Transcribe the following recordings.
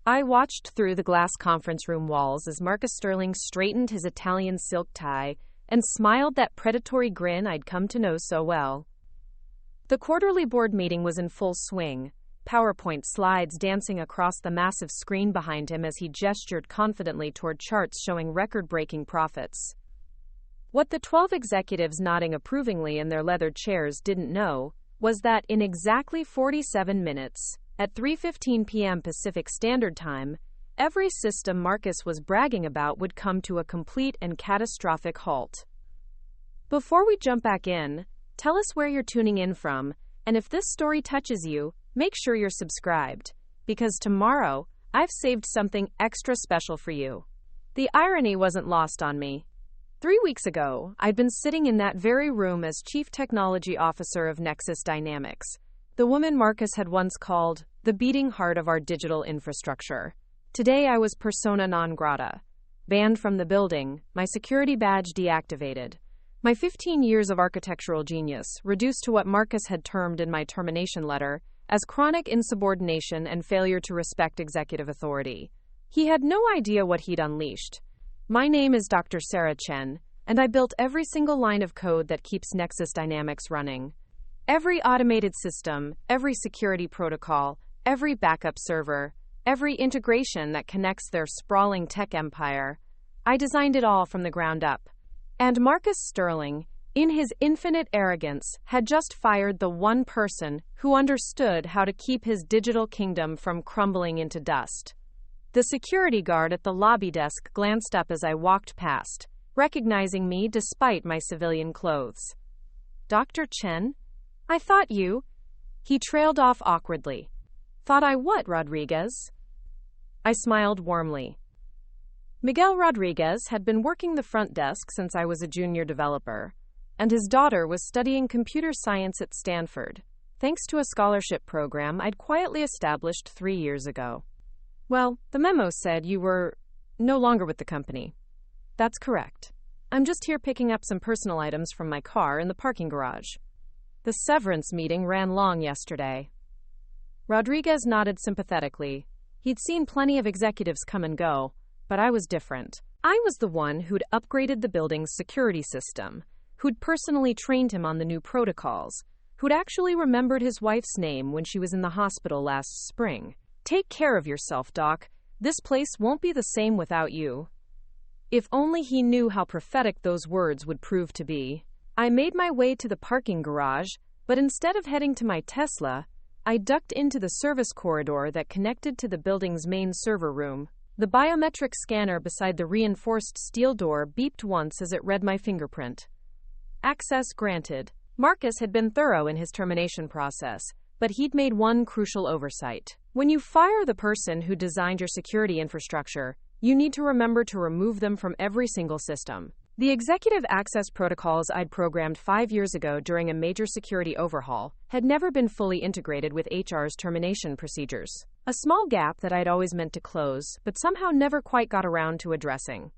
I watched through the glass conference room walls as Marcus Sterling straightened his Italian silk tie and smiled that predatory grin I'd come to know so well. The quarterly board meeting was in full swing, PowerPoint slides dancing across the massive screen behind him as he gestured confidently toward charts showing record-breaking profits. What the 12 executives nodding approvingly in their leather chairs didn't know was that in exactly 47 minutes, at 3:15 p.m. Pacific Standard Time, every system Marcus was bragging about would come to a complete and catastrophic halt. Before we jump back in, tell us where you're tuning in from, and if this story touches you, make sure you're subscribed, because tomorrow, I've saved something extra special for you. The irony wasn't lost on me. 3 weeks ago, I'd been sitting in that very room as Chief Technology Officer of Nexus Dynamics, the woman Marcus had once called the beating heart of our digital infrastructure. Today I was persona non grata, banned from the building, my security badge deactivated, my 15 years of architectural genius reduced to what Marcus had termed in my termination letter as chronic insubordination and failure to respect executive authority. He had no idea what he'd unleashed. My name is Dr. Sarah Chen, and I built every single line of code that keeps Nexus Dynamics running. Every automated system, every security protocol, every backup server, every integration that connects their sprawling tech empire. I designed it all from the ground up. And Marcus Sterling, in his infinite arrogance, had just fired the one person who understood how to keep his digital kingdom from crumbling into dust. The security guard at the lobby desk glanced up as I walked past, recognizing me despite my civilian clothes. "Dr. Chen? I thought you..." He trailed off awkwardly. "Thought I what, Rodriguez?" I smiled warmly. Miguel Rodriguez had been working the front desk since I was a junior developer, and his daughter was studying computer science at Stanford, thanks to a scholarship program I'd quietly established 3 years ago. "Well, the memo said you were no longer with the company." "That's correct. I'm just here picking up some personal items from my car in the parking garage. The severance meeting ran long yesterday." Rodriguez nodded sympathetically. He'd seen plenty of executives come and go, but I was different. I was the one who'd upgraded the building's security system, who'd personally trained him on the new protocols, who'd actually remembered his wife's name when she was in the hospital last spring. "Take care of yourself, Doc. This place won't be the same without you." If only he knew how prophetic those words would prove to be. I made my way to the parking garage, but instead of heading to my Tesla, I ducked into the service corridor that connected to the building's main server room. The biometric scanner beside the reinforced steel door beeped once as it read my fingerprint. Access granted. Marcus had been thorough in his termination process, but he'd made one crucial oversight. When you fire the person who designed your security infrastructure, you need to remember to remove them from every single system. The executive access protocols I'd programmed 5 years ago during a major security overhaul had never been fully integrated with HR's termination procedures. A small gap that I'd always meant to close, but somehow never quite got around to addressing.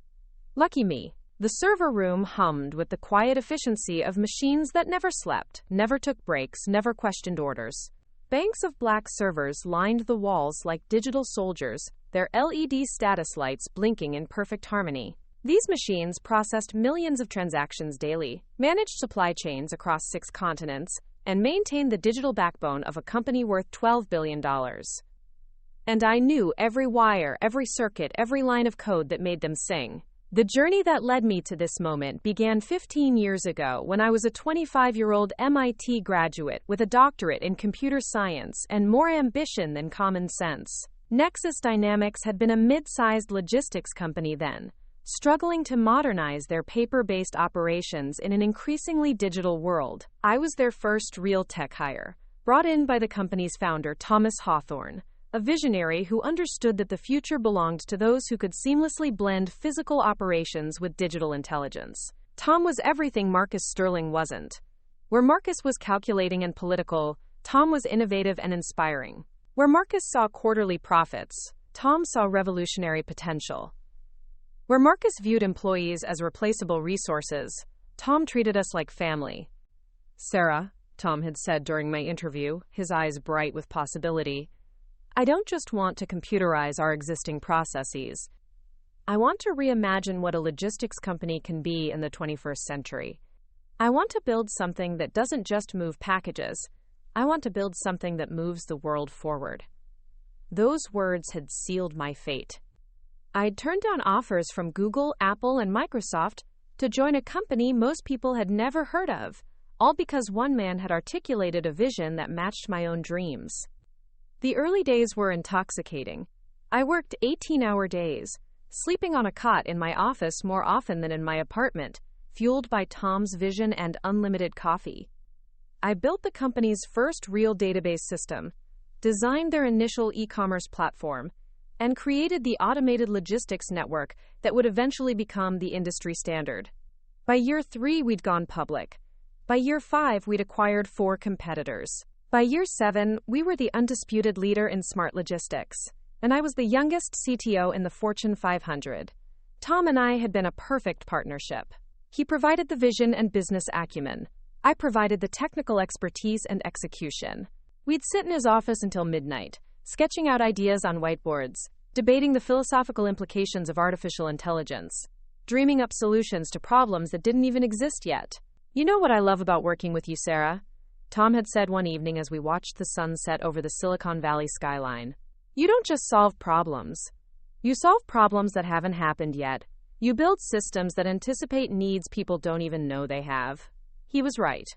Lucky me. The server room hummed with the quiet efficiency of machines that never slept, never took breaks, never questioned orders. Banks of black servers lined the walls like digital soldiers, their LED status lights blinking in perfect harmony. These machines processed millions of transactions daily, managed supply chains across 6 continents, and maintained the digital backbone of a company worth $12 billion. And I knew every wire, every circuit, every line of code that made them sing. The journey that led me to this moment began 15 years ago when I was a 25-year-old MIT graduate with a doctorate in computer science and more ambition than common sense. Nexus Dynamics had been a mid-sized logistics company then, struggling to modernize their paper-based operations in an increasingly digital world. I was their first real tech hire, brought in by the company's founder, Thomas Hawthorne, a visionary who understood that the future belonged to those who could seamlessly blend physical operations with digital intelligence. Tom was everything Marcus Sterling wasn't. Where Marcus was calculating and political, Tom was innovative and inspiring. Where Marcus saw quarterly profits, Tom saw revolutionary potential. Where Marcus viewed employees as replaceable resources, Tom treated us like family. "Sarah," Tom had said during my interview, his eyes bright with possibility, I don't just want to computerize our existing processes. I want to reimagine what a logistics company can be in the 21st century. I want to build something that doesn't just move packages. I want to build something that moves the world forward. Those words had sealed my fate. I'd turned down offers from Google, Apple, and Microsoft to join a company most people had never heard of, all because one man had articulated a vision that matched my own dreams. The early days were intoxicating. I worked 18-hour days, sleeping on a cot in my office more often than in my apartment, fueled by Tom's vision and unlimited coffee. I built the company's first real database system, designed their initial e-commerce platform, and created the automated logistics network that would eventually become the industry standard. By year 3, we'd gone public. By year 5, we'd acquired 4 competitors. By year 7, we were the undisputed leader in smart logistics, and I was the youngest CTO in the Fortune 500. Tom and I had been a perfect partnership. He provided the vision and business acumen. I provided the technical expertise and execution. We'd sit in his office until midnight, sketching out ideas on whiteboards, debating the philosophical implications of artificial intelligence, dreaming up solutions to problems that didn't even exist yet. "You know what I love about working with you, Sarah?" Tom had said one evening as we watched the sun set over the Silicon Valley skyline. "You don't just solve problems. You solve problems that haven't happened yet. You build systems that anticipate needs people don't even know they have." He was right.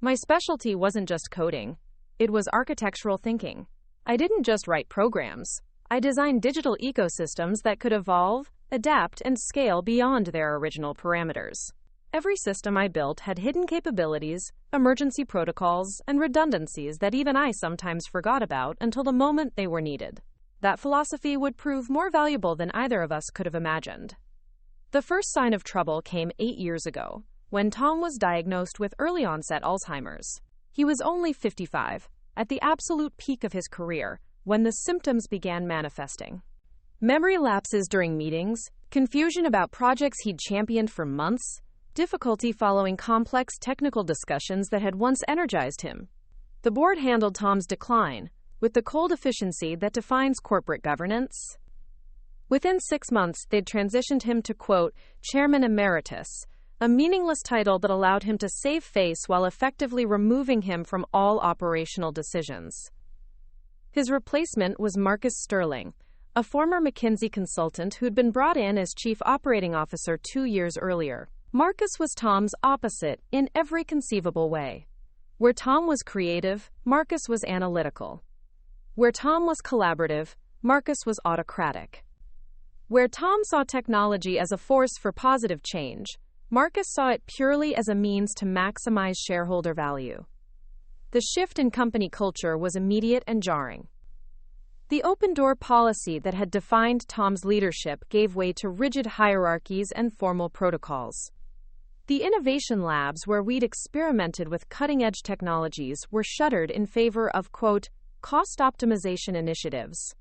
My specialty wasn't just coding. It was architectural thinking. I didn't just write programs. I designed digital ecosystems that could evolve, adapt, and scale beyond their original parameters. Every system I built had hidden capabilities, emergency protocols, and redundancies that even I sometimes forgot about until the moment they were needed. That philosophy would prove more valuable than either of us could have imagined. The first sign of trouble came 8 years ago, when Tom was diagnosed with early-onset Alzheimer's. He was only 55, at the absolute peak of his career, when the symptoms began manifesting. Memory lapses during meetings, confusion about projects he'd championed for months, difficulty following complex technical discussions that had once energized him. The board handled Tom's decline with the cold efficiency that defines corporate governance. Within 6 months, they'd transitioned him to, quote, Chairman Emeritus, a meaningless title that allowed him to save face while effectively removing him from all operational decisions. His replacement was Marcus Sterling, a former McKinsey consultant who'd been brought in as Chief Operating Officer 2 years earlier. Marcus was Tom's opposite in every conceivable way. Where Tom was creative, Marcus was analytical. Where Tom was collaborative, Marcus was autocratic. Where Tom saw technology as a force for positive change, Marcus saw it purely as a means to maximize shareholder value. The shift in company culture was immediate and jarring. The open-door policy that had defined Tom's leadership gave way to rigid hierarchies and formal protocols. The innovation labs where we'd experimented with cutting-edge technologies were shuttered in favor of, quote, cost optimization initiatives.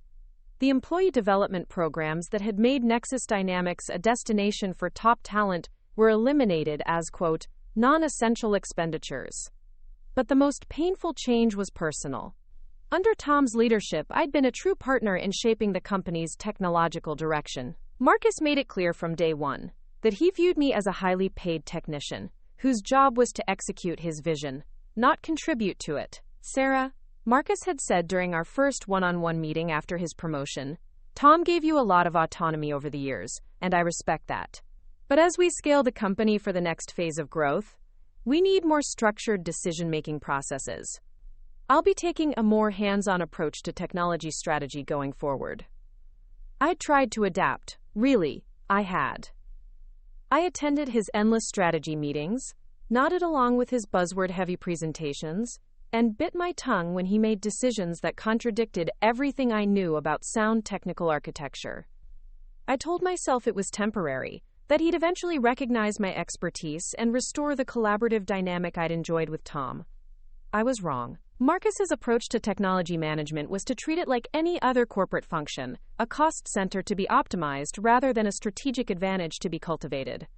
The employee development programs that had made Nexus Dynamics a destination for top talent were eliminated as, quote, non-essential expenditures. But the most painful change was personal. Under Tom's leadership, I'd been a true partner in shaping the company's technological direction. Marcus made it clear from day one that he viewed me as a highly paid technician, whose job was to execute his vision, not contribute to it. Sarah, Marcus had said during our first one-on-one meeting after his promotion, Tom gave you a lot of autonomy over the years, and I respect that. But as we scale the company for the next phase of growth, we need more structured decision-making processes. I'll be taking a more hands-on approach to technology strategy going forward. I tried to adapt. Really, I had. I attended his endless strategy meetings, nodded along with his buzzword-heavy presentations, and bit my tongue when he made decisions that contradicted everything I knew about sound technical architecture. I told myself it was temporary, that he'd eventually recognize my expertise and restore the collaborative dynamic I'd enjoyed with Tom. I was wrong. Marcus's approach to technology management was to treat it like any other corporate function, a cost center to be optimized rather than a strategic advantage to be cultivated.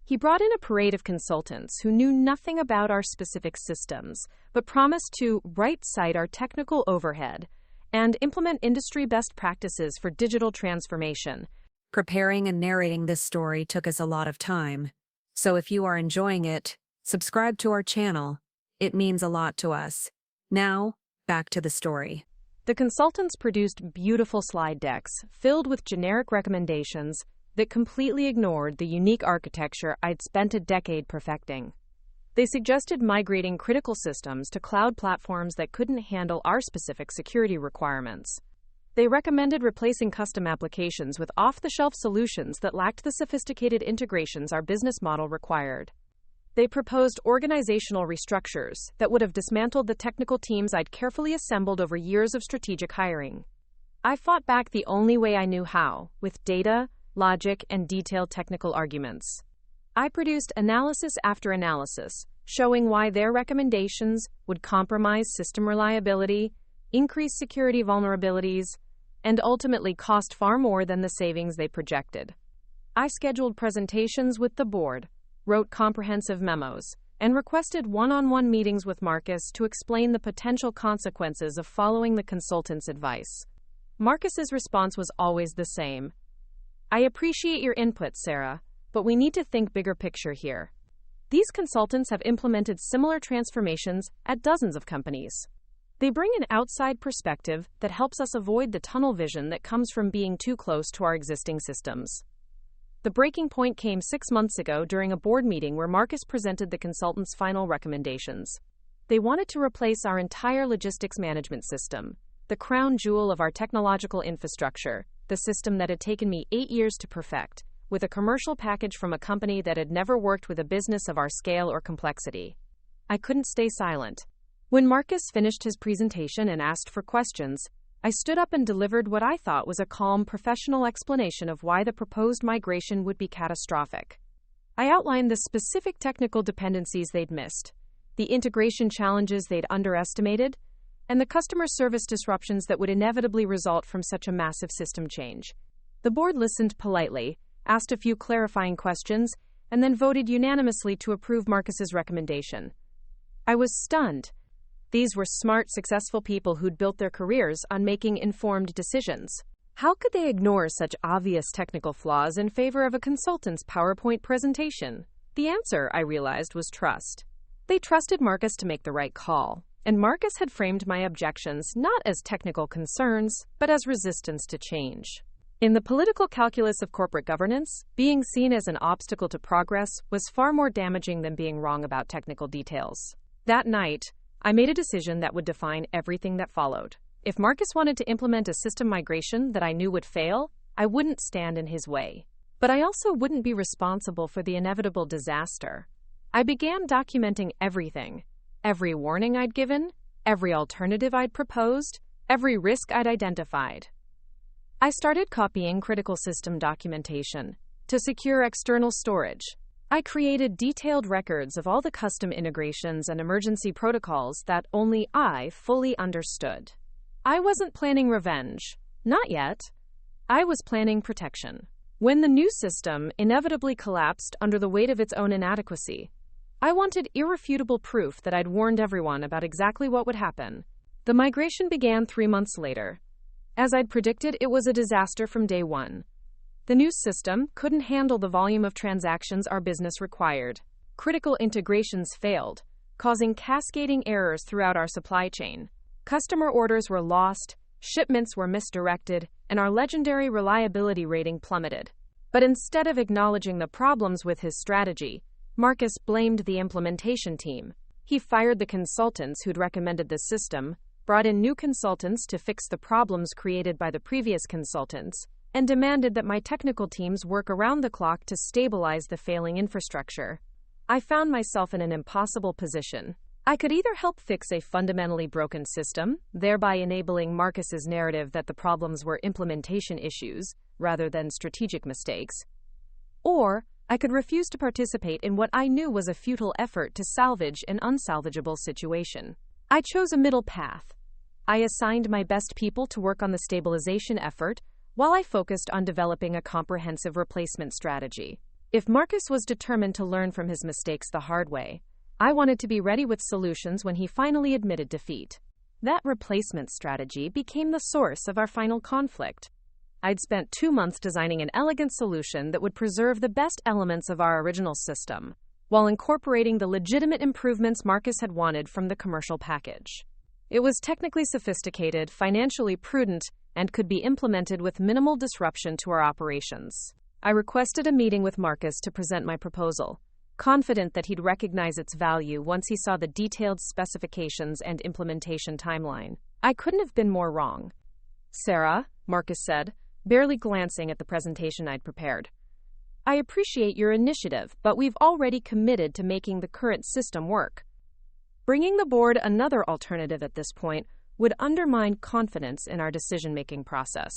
He brought in a parade of consultants who knew nothing about our specific systems, but promised to right-side our technical overhead and implement industry best practices for digital transformation. Preparing and narrating this story took us a lot of time. So if you are enjoying it, subscribe to our channel. It means a lot to us. Now, back to the story. The consultants produced beautiful slide decks filled with generic recommendations that completely ignored the unique architecture I'd spent a decade perfecting. They suggested migrating critical systems to cloud platforms that couldn't handle our specific security requirements. They recommended replacing custom applications with off-the-shelf solutions that lacked the sophisticated integrations our business model required. They proposed organizational restructures that would have dismantled the technical teams I'd carefully assembled over years of strategic hiring. I fought back the only way I knew how, with data, logic, and detailed technical arguments. I produced analysis after analysis, showing why their recommendations would compromise system reliability, increase security vulnerabilities, and ultimately cost far more than the savings they projected. I scheduled presentations with the board, wrote comprehensive memos, and requested one-on-one meetings with Marcus to explain the potential consequences of following the consultant's advice. Marcus's response was always the same. "I appreciate your input, Sarah, but we need to think bigger picture here. These consultants have implemented similar transformations at dozens of companies. They bring an outside perspective that helps us avoid the tunnel vision that comes from being too close to our existing systems." The breaking point came 6 months ago during a board meeting where Marcus presented the consultants' final recommendations. They wanted to replace our entire logistics management system, the crown jewel of our technological infrastructure, the system that had taken me 8 years to perfect, with a commercial package from a company that had never worked with a business of our scale or complexity. I couldn't stay silent. When Marcus finished his presentation and asked for questions, I stood up and delivered what I thought was a calm, professional explanation of why the proposed migration would be catastrophic. I outlined the specific technical dependencies they'd missed, the integration challenges they'd underestimated, and the customer service disruptions that would inevitably result from such a massive system change. The board listened politely, asked a few clarifying questions, and then voted unanimously to approve Marcus's recommendation. I was stunned. These were smart, successful people who'd built their careers on making informed decisions. How could they ignore such obvious technical flaws in favor of a consultant's PowerPoint presentation? The answer, I realized, was trust. They trusted Marcus to make the right call. And Marcus had framed my objections not as technical concerns, but as resistance to change. In the political calculus of corporate governance, being seen as an obstacle to progress was far more damaging than being wrong about technical details. That night, I made a decision that would define everything that followed. If Marcus wanted to implement a system migration that I knew would fail, I wouldn't stand in his way. But I also wouldn't be responsible for the inevitable disaster. I began documenting everything. Every warning I'd given, every alternative I'd proposed, every risk I'd identified. I started copying critical system documentation to secure external storage. I created detailed records of all the custom integrations and emergency protocols that only I fully understood. I wasn't planning revenge. Not yet. I was planning protection. When the new system inevitably collapsed under the weight of its own inadequacy, I wanted irrefutable proof that I'd warned everyone about exactly what would happen. The migration began 3 months later. As I'd predicted, it was a disaster from day one. The new system couldn't handle the volume of transactions our business required. Critical integrations failed, causing cascading errors throughout our supply chain. Customer orders were lost, shipments were misdirected, and our legendary reliability rating plummeted. But instead of acknowledging the problems with his strategy, Marcus blamed the implementation team. He fired the consultants who'd recommended the system, brought in new consultants to fix the problems created by the previous consultants, and demanded that my technical teams work around the clock to stabilize the failing infrastructure. I found myself in an impossible position. I could either help fix a fundamentally broken system, thereby enabling Marcus's narrative that the problems were implementation issues rather than strategic mistakes, or I could refuse to participate in what I knew was a futile effort to salvage an unsalvageable situation. I chose a middle path. I assigned my best people to work on the stabilization effort, while I focused on developing a comprehensive replacement strategy. If Marcus was determined to learn from his mistakes the hard way, I wanted to be ready with solutions when he finally admitted defeat. That replacement strategy became the source of our final conflict. I'd spent 2 months designing an elegant solution that would preserve the best elements of our original system, while incorporating the legitimate improvements Marcus had wanted from the commercial package. It was technically sophisticated, financially prudent, and could be implemented with minimal disruption to our operations. I requested a meeting with Marcus to present my proposal, confident that he'd recognize its value once he saw the detailed specifications and implementation timeline. I couldn't have been more wrong. "Sarah," Marcus said, barely glancing at the presentation I'd prepared, "I appreciate your initiative, but we've already committed to making the current system work. Bringing the board another alternative at this point would undermine confidence in our decision-making process."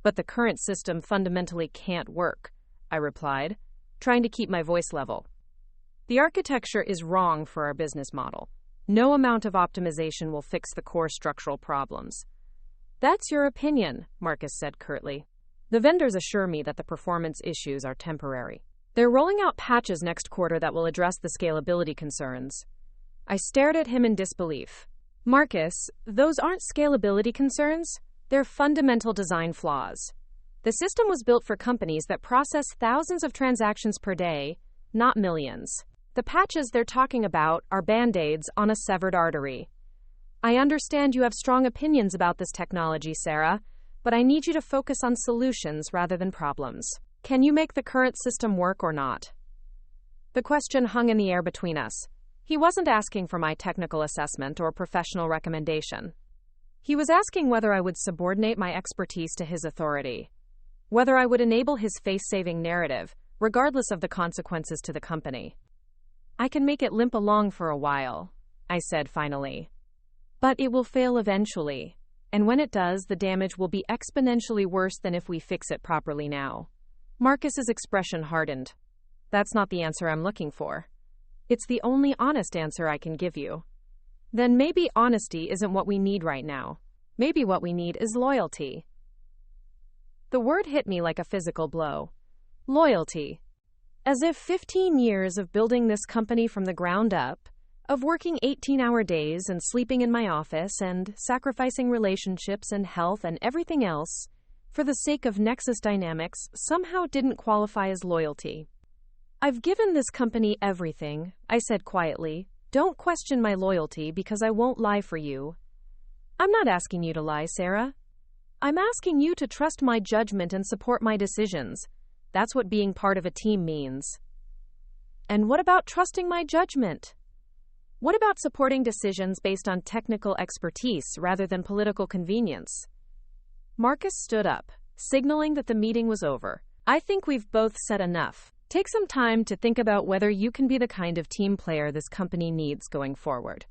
"But the current system fundamentally can't work," I replied, trying to keep my voice level. "The architecture is wrong for our business model. No amount of optimization will fix the core structural problems." "That's your opinion," Marcus said curtly. "The vendors assure me that the performance issues are temporary. They're rolling out patches next quarter that will address the scalability concerns." I stared at him in disbelief. "Marcus, those aren't scalability concerns. They're fundamental design flaws. The system was built for companies that process thousands of transactions per day, not millions. The patches they're talking about are band-aids on a severed artery. I understand you have strong opinions about this technology, Sarah, but I need you to focus on solutions rather than problems. Can you make the current system work or not?" The question hung in the air between us. He wasn't asking for my technical assessment or professional recommendation. He was asking whether I would subordinate my expertise to his authority, whether I would enable his face-saving narrative, regardless of the consequences to the company. "I can make it limp along for a while," I said finally. "But it will fail eventually, and when it does, the damage will be exponentially worse than if we fix it properly now." Marcus's expression hardened. "That's not the answer I'm looking for. It's the only honest answer I can give you." "Then maybe honesty isn't what we need right now. Maybe what we need is loyalty." The word hit me like a physical blow. Loyalty. As if 15 years of building this company from the ground up, of working 18-hour days and sleeping in my office and sacrificing relationships and health and everything else for the sake of Nexus Dynamics somehow didn't qualify as loyalty. "I've given this company everything," I said quietly. "Don't question my loyalty because I won't lie for you." "I'm not asking you to lie, Sarah. I'm asking you to trust my judgment and support my decisions. That's what being part of a team means." "And what about trusting my judgment? What about supporting decisions based on technical expertise rather than political convenience?" Marcus stood up, signaling that the meeting was over. "I think we've both said enough. Take some time to think about whether you can be the kind of team player this company needs going forward."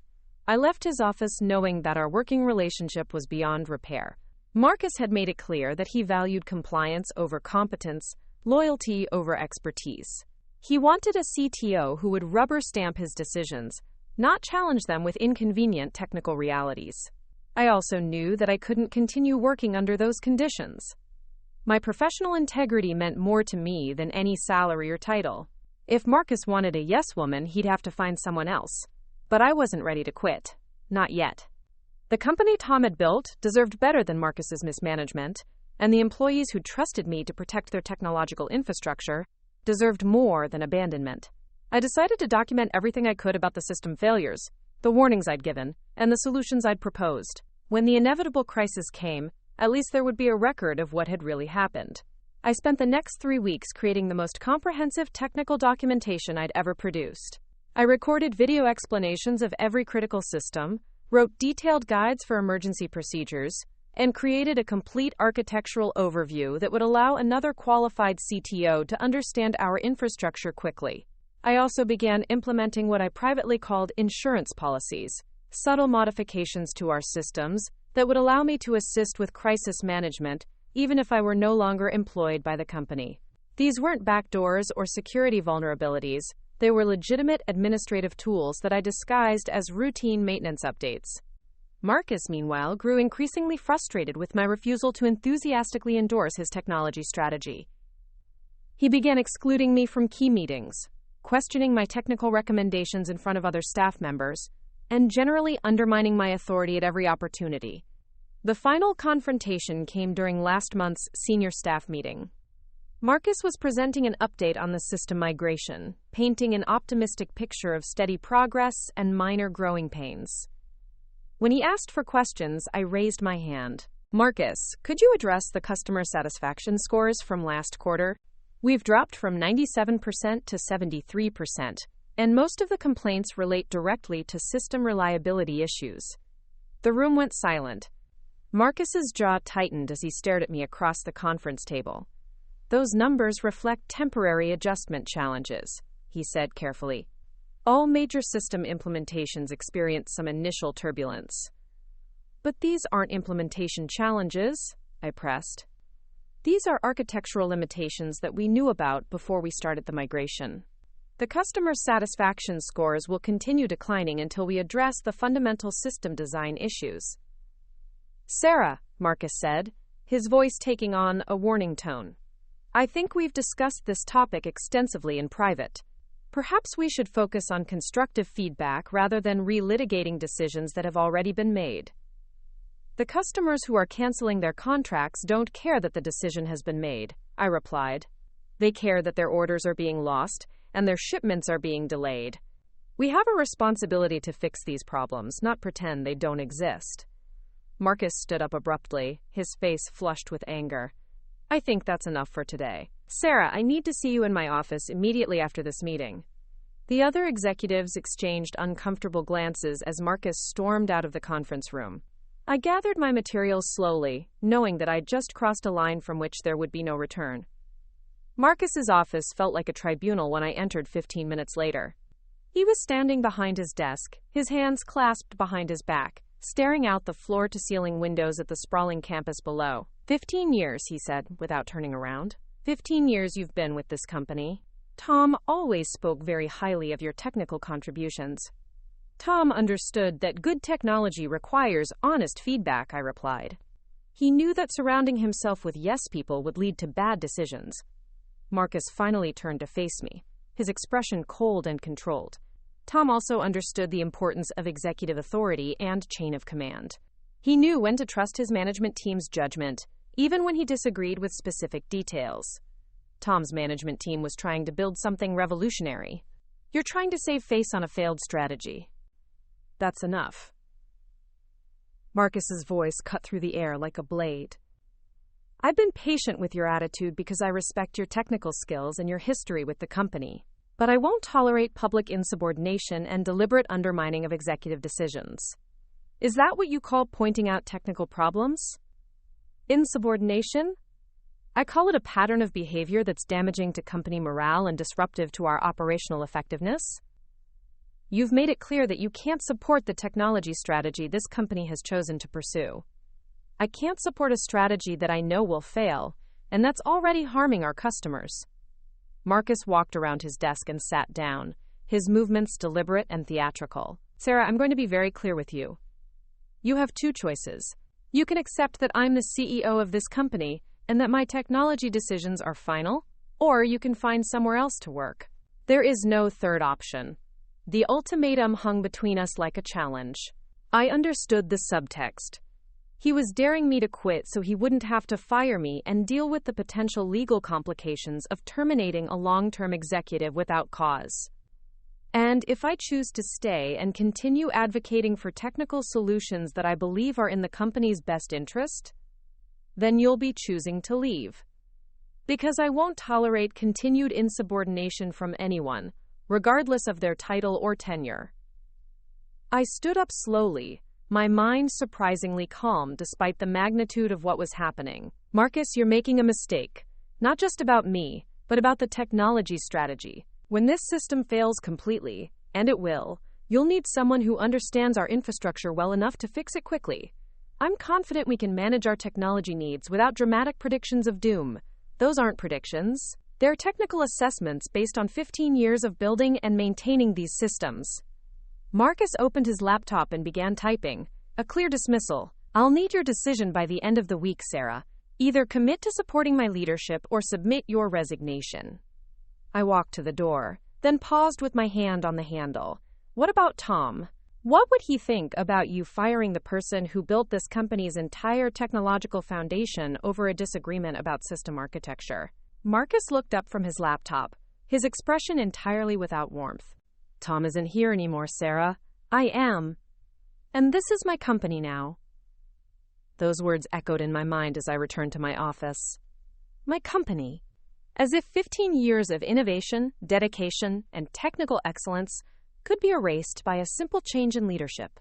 I left his office knowing that our working relationship was beyond repair. Marcus had made it clear that he valued compliance over competence, loyalty over expertise. He wanted a CTO who would rubber stamp his decisions, not challenge them with inconvenient technical realities. I also knew that I couldn't continue working under those conditions. My professional integrity meant more to me than any salary or title. If Marcus wanted a yes woman, he'd have to find someone else. But I wasn't ready to quit. Not yet. The company Tom had built deserved better than Marcus's mismanagement, and the employees who trusted me to protect their technological infrastructure deserved more than abandonment. I decided to document everything I could about the system failures, the warnings I'd given, and the solutions I'd proposed. When the inevitable crisis came, at least there would be a record of what had really happened. I spent the next 3 weeks creating the most comprehensive technical documentation I'd ever produced. I recorded video explanations of every critical system, wrote detailed guides for emergency procedures, and created a complete architectural overview that would allow another qualified CTO to understand our infrastructure quickly. I also began implementing what I privately called insurance policies, subtle modifications to our systems that would allow me to assist with crisis management even if I were no longer employed by the company. These weren't backdoors or security vulnerabilities. They were legitimate administrative tools that I disguised as routine maintenance updates. Marcus, meanwhile, grew increasingly frustrated with my refusal to enthusiastically endorse his technology strategy. He began excluding me from key meetings, questioning my technical recommendations in front of other staff members, and generally undermining my authority at every opportunity. The final confrontation came during last month's senior staff meeting. Marcus was presenting an update on the system migration, painting an optimistic picture of steady progress and minor growing pains. When he asked for questions, I raised my hand. Marcus, could you address the customer satisfaction scores from last quarter? We've dropped from 97% to 73%, and most of the complaints relate directly to system reliability issues. The room went silent. Marcus's jaw tightened as he stared at me across the conference table. Those numbers reflect temporary adjustment challenges, he said carefully. All major system implementations experience some initial turbulence. But these aren't implementation challenges, I pressed. These are architectural limitations that we knew about before we started the migration. The customer satisfaction scores will continue declining until we address the fundamental system design issues. Sarah, Marcus said, his voice taking on a warning tone. I think we've discussed this topic extensively in private. Perhaps we should focus on constructive feedback rather than relitigating decisions that have already been made. The customers who are canceling their contracts don't care that the decision has been made, I replied. They care that their orders are being lost and their shipments are being delayed. We have a responsibility to fix these problems, not pretend they don't exist. Marcus stood up abruptly, his face flushed with anger. I think that's enough for today. Sarah, I need to see you in my office immediately after this meeting. The other executives exchanged uncomfortable glances as Marcus stormed out of the conference room. I gathered my materials slowly, knowing that I'd just crossed a line from which there would be no return. Marcus's office felt like a tribunal when I entered 15 minutes later. He was standing behind his desk, his hands clasped behind his back, staring out the floor-to-ceiling windows at the sprawling campus below. 15 years, he said, without turning around. 15 years you've been with this company. Tom always spoke very highly of your technical contributions. Tom understood that good technology requires honest feedback, I replied. He knew that surrounding himself with yes people would lead to bad decisions. Marcus finally turned to face me, his expression cold and controlled. Tom also understood the importance of executive authority and chain of command. He knew when to trust his management team's judgment, even when he disagreed with specific details. Tom's management team was trying to build something revolutionary. You're trying to save face on a failed strategy. That's enough. Marcus's voice cut through the air like a blade. I've been patient with your attitude because I respect your technical skills and your history with the company. But I won't tolerate public insubordination and deliberate undermining of executive decisions. Is that what you call pointing out technical problems? Insubordination? I call it a pattern of behavior that's damaging to company morale and disruptive to our operational effectiveness. You've made it clear that you can't support the technology strategy this company has chosen to pursue. I can't support a strategy that I know will fail, and that's already harming our customers. Marcus walked around his desk and sat down, his movements deliberate and theatrical. Sarah, I'm going to be very clear with you. You have two choices. You can accept that I'm the CEO of this company and that my technology decisions are final, or you can find somewhere else to work. There is no third option. The ultimatum hung between us like a challenge. I understood the subtext. He was daring me to quit so he wouldn't have to fire me and deal with the potential legal complications of terminating a long-term executive without cause. And if I choose to stay and continue advocating for technical solutions that I believe are in the company's best interest, then you'll be choosing to leave. Because I won't tolerate continued insubordination from anyone, regardless of their title or tenure. I stood up slowly, my mind surprisingly calm despite the magnitude of what was happening. Marcus, you're making a mistake. Not just about me, but about the technology strategy. When this system fails completely, and it will, you'll need someone who understands our infrastructure well enough to fix it quickly. I'm confident we can manage our technology needs without dramatic predictions of doom. Those aren't predictions. They're technical assessments based on 15 years of building and maintaining these systems. Marcus opened his laptop and began typing. A clear dismissal. I'll need your decision by the end of the week, Sarah. Either commit to supporting my leadership or submit your resignation. I walked to the door, then paused with my hand on the handle. What about Tom? What would he think about you firing the person who built this company's entire technological foundation over a disagreement about system architecture? Marcus looked up from his laptop, his expression entirely without warmth. Tom isn't here anymore, Sarah. I am. And this is my company now. Those words echoed in my mind as I returned to my office. My company. As if 15 years of innovation, dedication, and technical excellence could be erased by a simple change in leadership.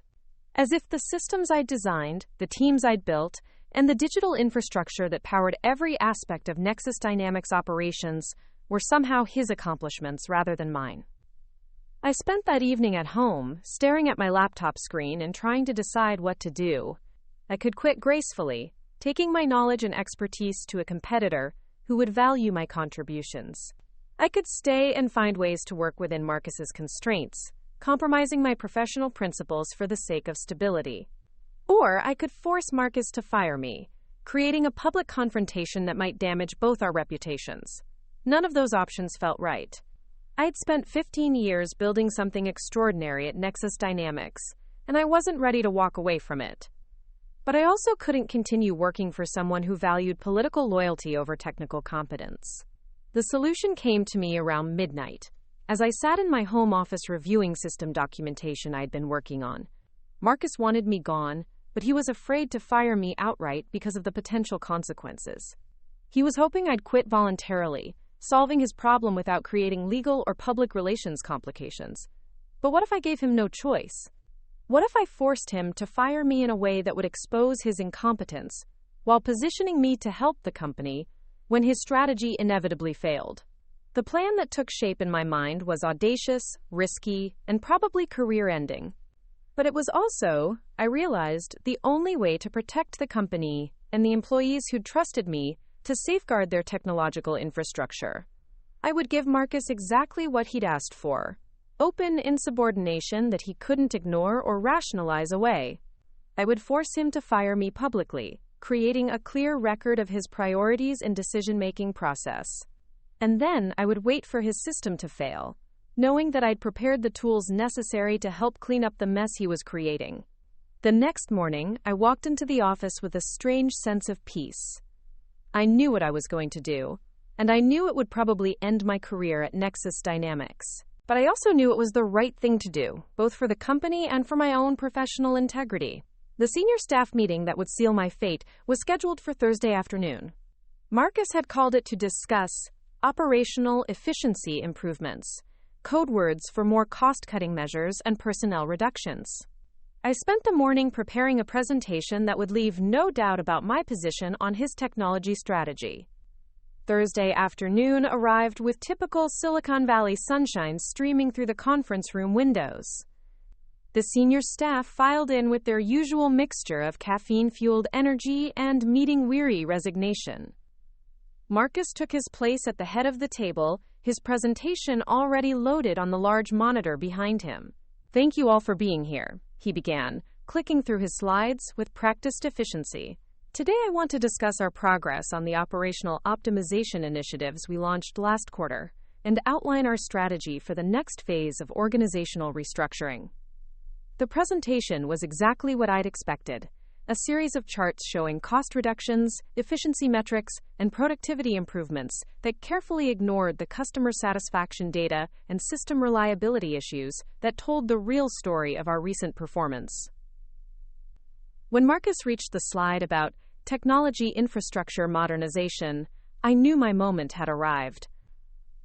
As if the systems I'd designed, the teams I'd built, and the digital infrastructure that powered every aspect of Nexus Dynamics operations were somehow his accomplishments rather than mine. I spent that evening at home, staring at my laptop screen and trying to decide what to do. I could quit gracefully, taking my knowledge and expertise to a competitor who would value my contributions. I could stay and find ways to work within Marcus's constraints, compromising my professional principles for the sake of stability. Or I could force Marcus to fire me, creating a public confrontation that might damage both our reputations. None of those options felt right. I'd spent 15 years building something extraordinary at Nexus Dynamics, and I wasn't ready to walk away from it. But I also couldn't continue working for someone who valued political loyalty over technical competence. The solution came to me around midnight, as I sat in my home office reviewing system documentation I'd been working on. Marcus wanted me gone, but he was afraid to fire me outright because of the potential consequences. He was hoping I'd quit voluntarily, solving his problem without creating legal or public relations complications. But what if I gave him no choice? What if I forced him to fire me in a way that would expose his incompetence, while positioning me to help the company when his strategy inevitably failed? The plan that took shape in my mind was audacious, risky, and probably career-ending. But it was also, I realized, the only way to protect the company and the employees who'd trusted me to safeguard their technological infrastructure. I would give Marcus exactly what he'd asked for: open insubordination that he couldn't ignore or rationalize away. I would force him to fire me publicly, creating a clear record of his priorities and decision-making process. And then I would wait for his system to fail, knowing that I'd prepared the tools necessary to help clean up the mess he was creating. The next morning, I walked into the office with a strange sense of peace. I knew what I was going to do, and I knew it would probably end my career at Nexus Dynamics. But I also knew it was the right thing to do, both for the company and for my own professional integrity. The senior staff meeting that would seal my fate was scheduled for Thursday afternoon. Marcus had called it to discuss operational efficiency improvements, code words for more cost-cutting measures and personnel reductions. I spent the morning preparing a presentation that would leave no doubt about my position on his technology strategy. Thursday afternoon arrived with typical Silicon Valley sunshine streaming through the conference room windows. The senior staff filed in with their usual mixture of caffeine-fueled energy and meeting-weary resignation. Marcus took his place at the head of the table, his presentation already loaded on the large monitor behind him. "Thank you all for being here," he began, clicking through his slides with practiced efficiency. "Today I want to discuss our progress on the operational optimization initiatives we launched last quarter and outline our strategy for the next phase of organizational restructuring." The presentation was exactly what I'd expected: a series of charts showing cost reductions, efficiency metrics, and productivity improvements that carefully ignored the customer satisfaction data and system reliability issues that told the real story of our recent performance. When Marcus reached the slide about technology infrastructure modernization, I knew my moment had arrived.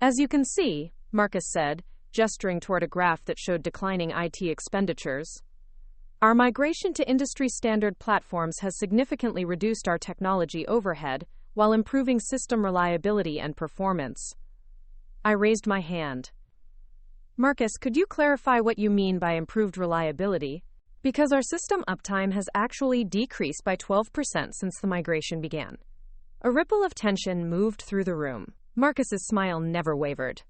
"As you can see," Marcus said, gesturing toward a graph that showed declining IT expenditures, "our migration to industry-standard platforms has significantly reduced our technology overhead while improving system reliability and performance." I raised my hand. "Marcus, could you clarify what you mean by improved reliability? Because our system uptime has actually decreased by 12% since the migration began." A ripple of tension moved through the room. Marcus's smile never wavered,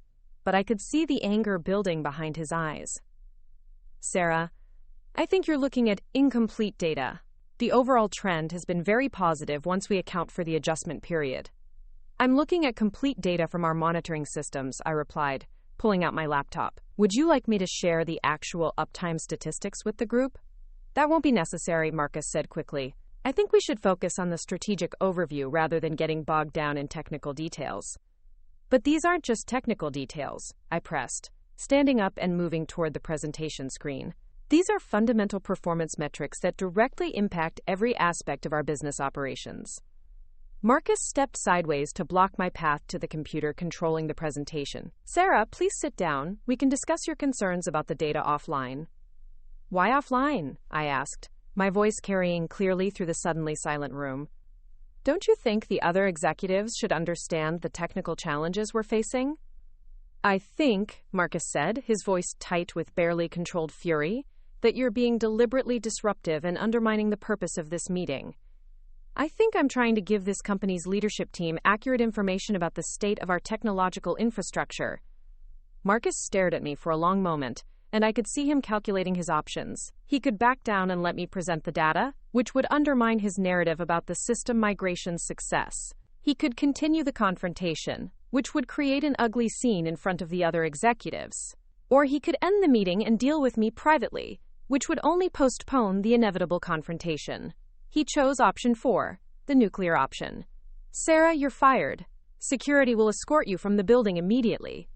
but I could see the anger building behind his eyes. "Sarah, I think you're looking at incomplete data. The overall trend has been very positive once we account for the adjustment period." "I'm looking at complete data from our monitoring systems," I replied, pulling out my laptop. Would you like me to share the actual uptime statistics with the group? That won't be necessary, Marcus said quickly. I think we should focus on the strategic overview rather than getting bogged down in technical details. But these aren't just technical details, I pressed, standing up and moving toward the presentation screen. These are fundamental performance metrics that directly impact every aspect of our business operations. Marcus stepped sideways to block my path to the computer controlling the presentation. Sarah, please sit down. We can discuss your concerns about the data offline. Why offline? I asked, my voice carrying clearly through the suddenly silent room. Don't you think the other executives should understand the technical challenges we're facing? I think, Marcus said, his voice tight with barely controlled fury, that you're being deliberately disruptive and undermining the purpose of this meeting. I think I'm trying to give this company's leadership team accurate information about the state of our technological infrastructure. Marcus stared at me for a long moment, and I could see him calculating his options. He could back down and let me present the data, which would undermine his narrative about the system migration's success. He could continue the confrontation, which would create an ugly scene in front of the other executives. Or he could end the meeting and deal with me privately, which would only postpone the inevitable confrontation. He chose option 4, the nuclear option. Sarah, you're fired. Security will escort you from the building immediately.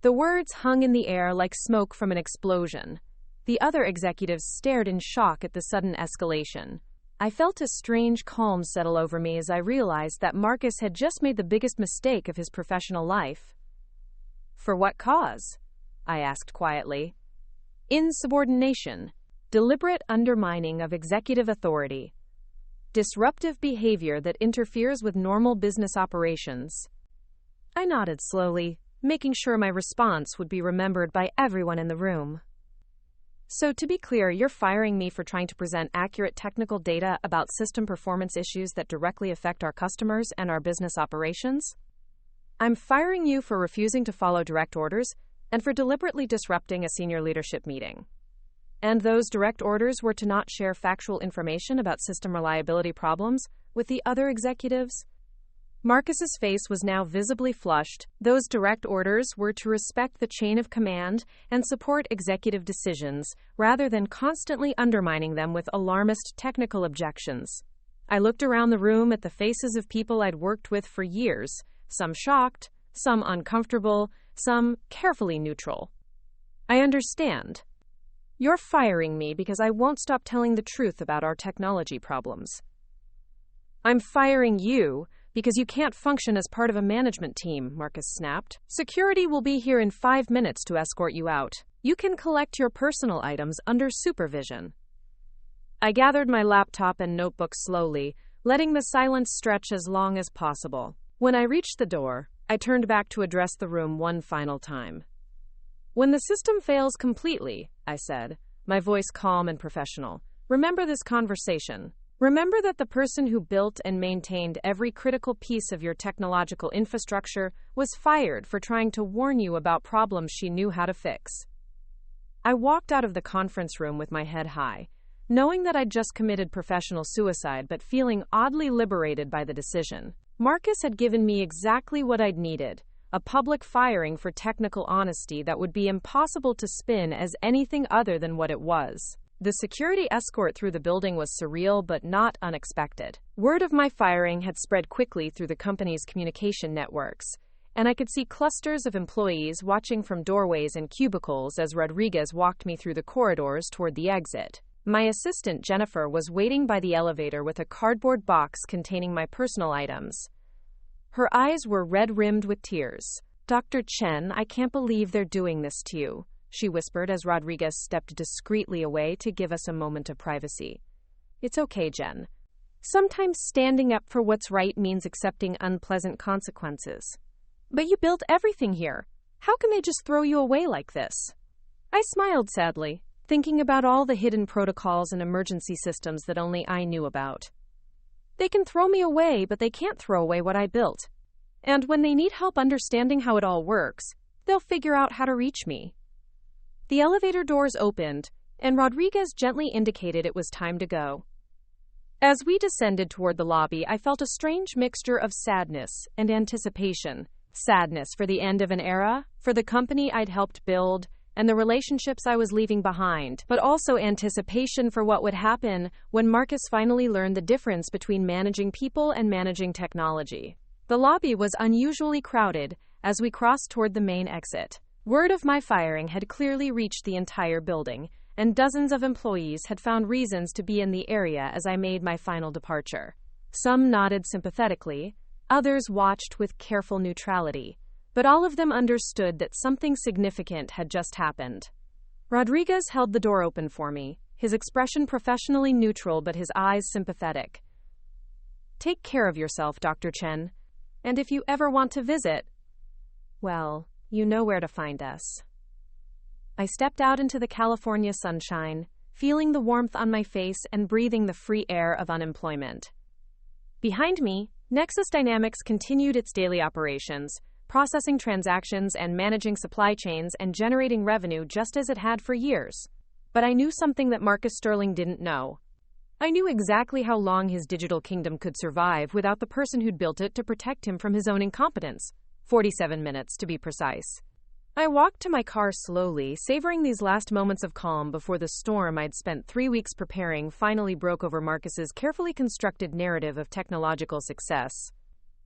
The words hung in the air like smoke from an explosion. The other executives stared in shock at the sudden escalation. I felt a strange calm settle over me as I realized that Marcus had just made the biggest mistake of his professional life. For what cause? I asked quietly. Insubordination, deliberate undermining of executive authority. Disruptive behavior that interferes with normal business operations. I nodded slowly, making sure my response would be remembered by everyone in the room. So to be clear, you're firing me for trying to present accurate technical data about system performance issues that directly affect our customers and our business operations? I'm firing you for refusing to follow direct orders and for deliberately disrupting a senior leadership meeting. And those direct orders were to not share factual information about system reliability problems with the other executives. Marcus's face was now visibly flushed. Those direct orders were to respect the chain of command and support executive decisions, rather than constantly undermining them with alarmist technical objections. I looked around the room at the faces of people I'd worked with for years, some shocked, some uncomfortable, some carefully neutral. I understand. You're firing me because I won't stop telling the truth about our technology problems. I'm firing you because you can't function as part of a management team, Marcus snapped. Security will be here in 5 minutes to escort you out. You can collect your personal items under supervision. I gathered my laptop and notebook slowly, letting the silence stretch as long as possible. When I reached the door, I turned back to address the room one final time. When the system fails completely, I said, my voice calm and professional, remember this conversation. Remember that the person who built and maintained every critical piece of your technological infrastructure was fired for trying to warn you about problems she knew how to fix. I walked out of the conference room with my head high, knowing that I'd just committed professional suicide but feeling oddly liberated by the decision. Marcus had given me exactly what I'd needed. A public firing for technical honesty that would be impossible to spin as anything other than what it was. The security escort through the building was surreal but not unexpected. Word of my firing had spread quickly through the company's communication networks, and I could see clusters of employees watching from doorways and cubicles as Rodriguez walked me through the corridors toward the exit. My assistant, Jennifer, was waiting by the elevator with a cardboard box containing my personal items. Her eyes were red-rimmed with tears. Dr. Chen, I can't believe they're doing this to you, she whispered as Rodriguez stepped discreetly away to give us a moment of privacy. It's okay, Jen. Sometimes standing up for what's right means accepting unpleasant consequences. But you built everything here. How can they just throw you away like this? I smiled sadly, thinking about all the hidden protocols and emergency systems that only I knew about. They can throw me away, but they can't throw away what I built. And when they need help understanding how it all works, they'll figure out how to reach me. The elevator doors opened, and Rodriguez gently indicated it was time to go. As we descended toward the lobby, I felt a strange mixture of sadness and anticipation. Sadness for the end of an era, for the company I'd helped build, and the relationships I was leaving behind, but also anticipation for what would happen when Marcus finally learned the difference between managing people and managing technology. The lobby was unusually crowded as we crossed toward the main exit. Word of my firing had clearly reached the entire building, and dozens of employees had found reasons to be in the area as I made my final departure. Some nodded sympathetically, others watched with careful neutrality, but all of them understood that something significant had just happened. Rodriguez held the door open for me, his expression professionally neutral but his eyes sympathetic. "Take care of yourself, Dr. Chen, and if you ever want to visit, well, you know where to find us." I stepped out into the California sunshine, feeling the warmth on my face and breathing the free air of unemployment. Behind me, Nexus Dynamics continued its daily operations, processing transactions and managing supply chains and generating revenue just as it had for years. But I knew something that Marcus Sterling didn't know. I knew exactly how long his digital kingdom could survive without the person who'd built it to protect him from his own incompetence. 47 minutes, to be precise. I walked to my car slowly, savoring these last moments of calm before the storm I'd spent 3 weeks preparing finally broke over Marcus's carefully constructed narrative of technological success.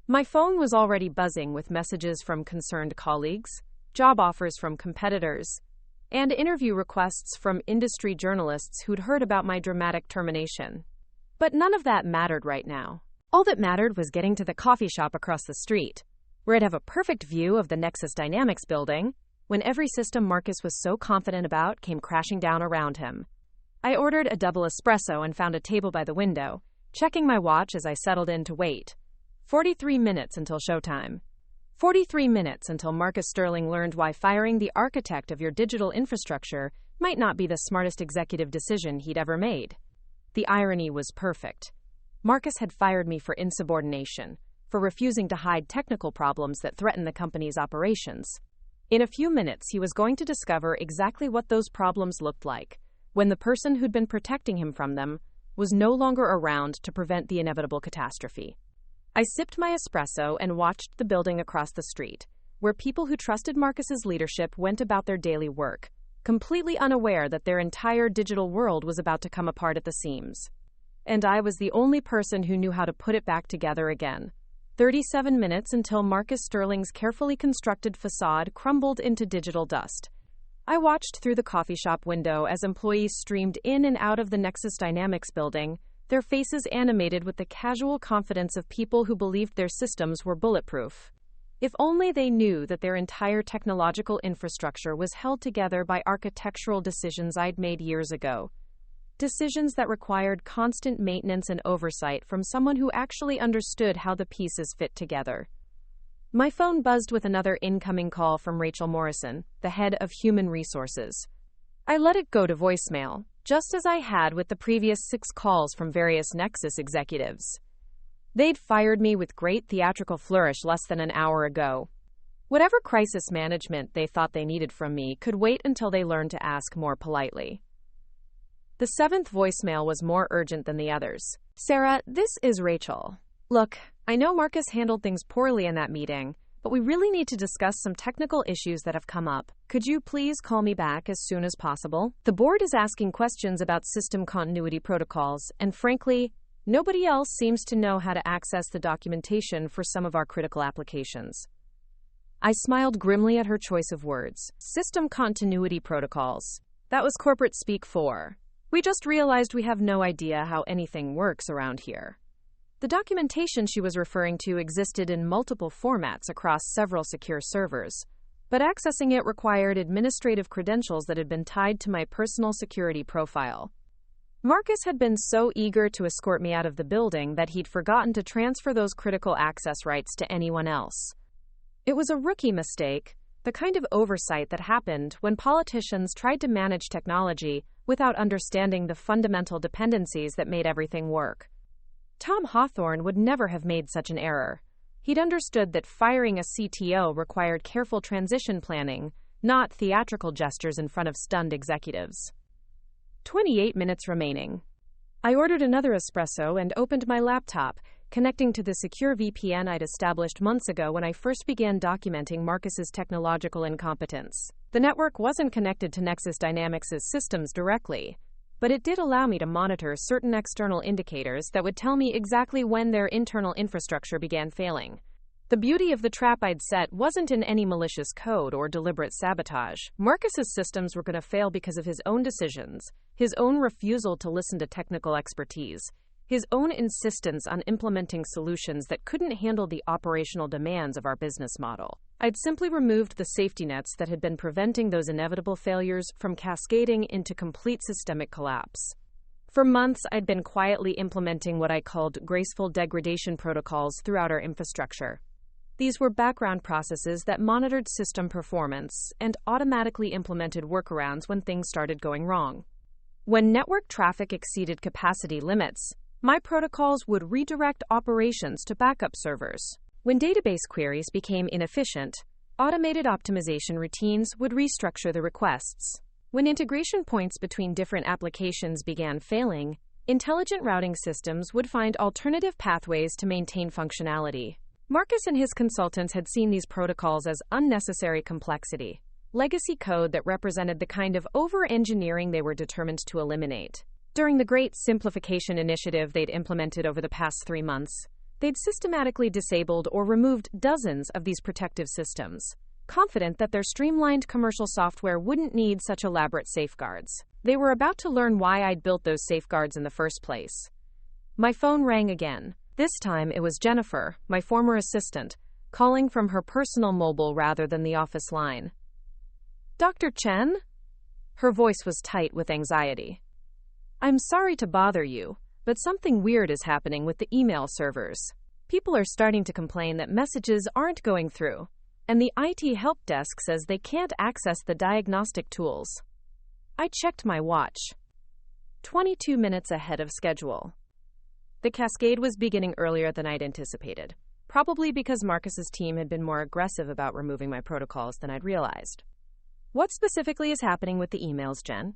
My phone was already buzzing with messages from concerned colleagues, job offers from competitors, and interview requests from industry journalists who'd heard about my dramatic termination. But none of that mattered right now. All that mattered was getting to the coffee shop across the street, where I'd have a perfect view of the Nexus Dynamics building, when every system Marcus was so confident about came crashing down around him. I ordered a double espresso and found a table by the window, checking my watch as I settled in to wait. 43 minutes until showtime. 43 minutes until Marcus Sterling learned why firing the architect of your digital infrastructure might not be the smartest executive decision he'd ever made. The irony was perfect. Marcus had fired me for insubordination, for refusing to hide technical problems that threatened the company's operations. In a few minutes, he was going to discover exactly what those problems looked like, when the person who'd been protecting him from them was no longer around to prevent the inevitable catastrophe. I sipped my espresso and watched the building across the street, where people who trusted Marcus's leadership went about their daily work, completely unaware that their entire digital world was about to come apart at the seams. And I was the only person who knew how to put it back together again. 37 minutes until Marcus Sterling's carefully constructed facade crumbled into digital dust. I watched through the coffee shop window as employees streamed in and out of the Nexus Dynamics building, their faces animated with the casual confidence of people who believed their systems were bulletproof. If only they knew that their entire technological infrastructure was held together by architectural decisions I'd made years ago. Decisions that required constant maintenance and oversight from someone who actually understood how the pieces fit together. My phone buzzed with another incoming call from Rachel Morrison, the head of Human Resources. I let it go to voicemail, just as I had with the previous 6 calls from various Nexus executives. They'd fired me with great theatrical flourish less than an hour ago. Whatever crisis management they thought they needed from me could wait until they learned to ask more politely. The 7th voicemail was more urgent than the others. "Sarah, this is Rachel. Look, I know Marcus handled things poorly in that meeting, but we really need to discuss some technical issues that have come up. Could you please call me back as soon as possible? The board is asking questions about system continuity protocols, and frankly, nobody else seems to know how to access the documentation for some of our critical applications." I smiled grimly at her choice of words. System continuity protocols. That was corporate speak for. We just realized we have no idea how anything works around here. The documentation she was referring to existed in multiple formats across several secure servers, but accessing it required administrative credentials that had been tied to my personal security profile. Marcus had been so eager to escort me out of the building that he'd forgotten to transfer those critical access rights to anyone else. It was a rookie mistake, the kind of oversight that happened when politicians tried to manage technology without understanding the fundamental dependencies that made everything work. Tom Hawthorne would never have made such an error. He'd understood that firing a CTO required careful transition planning, not theatrical gestures in front of stunned executives. 28 minutes remaining. I ordered another espresso and opened my laptop, connecting to the secure VPN I'd established months ago when I first began documenting Marcus's technological incompetence. The network wasn't connected to Nexus Dynamics' systems directly, but it did allow me to monitor certain external indicators that would tell me exactly when their internal infrastructure began failing. The beauty of the trap I'd set wasn't in any malicious code or deliberate sabotage. Marcus's systems were going to fail because of his own decisions, his own refusal to listen to technical expertise, his own insistence on implementing solutions that couldn't handle the operational demands of our business model. I'd simply removed the safety nets that had been preventing those inevitable failures from cascading into complete systemic collapse. For months, I'd been quietly implementing what I called graceful degradation protocols throughout our infrastructure. These were background processes that monitored system performance and automatically implemented workarounds when things started going wrong. When network traffic exceeded capacity limits, my protocols would redirect operations to backup servers. When database queries became inefficient, automated optimization routines would restructure the requests. When integration points between different applications began failing, intelligent routing systems would find alternative pathways to maintain functionality. Marcus and his consultants had seen these protocols as unnecessary complexity, legacy code that represented the kind of over-engineering they were determined to eliminate. During the Great Simplification initiative they'd implemented over the past 3 months, they'd systematically disabled or removed dozens of these protective systems, confident that their streamlined commercial software wouldn't need such elaborate safeguards. They were about to learn why I'd built those safeguards in the first place. My phone rang again. This time it was Jennifer, my former assistant, calling from her personal mobile rather than the office line. "Dr. Chen?" Her voice was tight with anxiety. "I'm sorry to bother you, but something weird is happening with the email servers. People are starting to complain that messages aren't going through, and the IT help desk says they can't access the diagnostic tools." I checked my watch. 22 minutes ahead of schedule. The cascade was beginning earlier than I'd anticipated, probably because Marcus's team had been more aggressive about removing my protocols than I'd realized. "What specifically is happening with the emails, Jen?"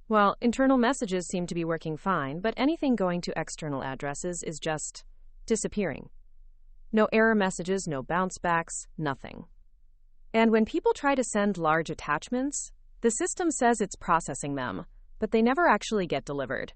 "Well, internal messages seem to be working fine, but anything going to external addresses is just disappearing. No error messages, no bounce backs, nothing. And when people try to send large attachments, the system says it's processing them, but they never actually get delivered."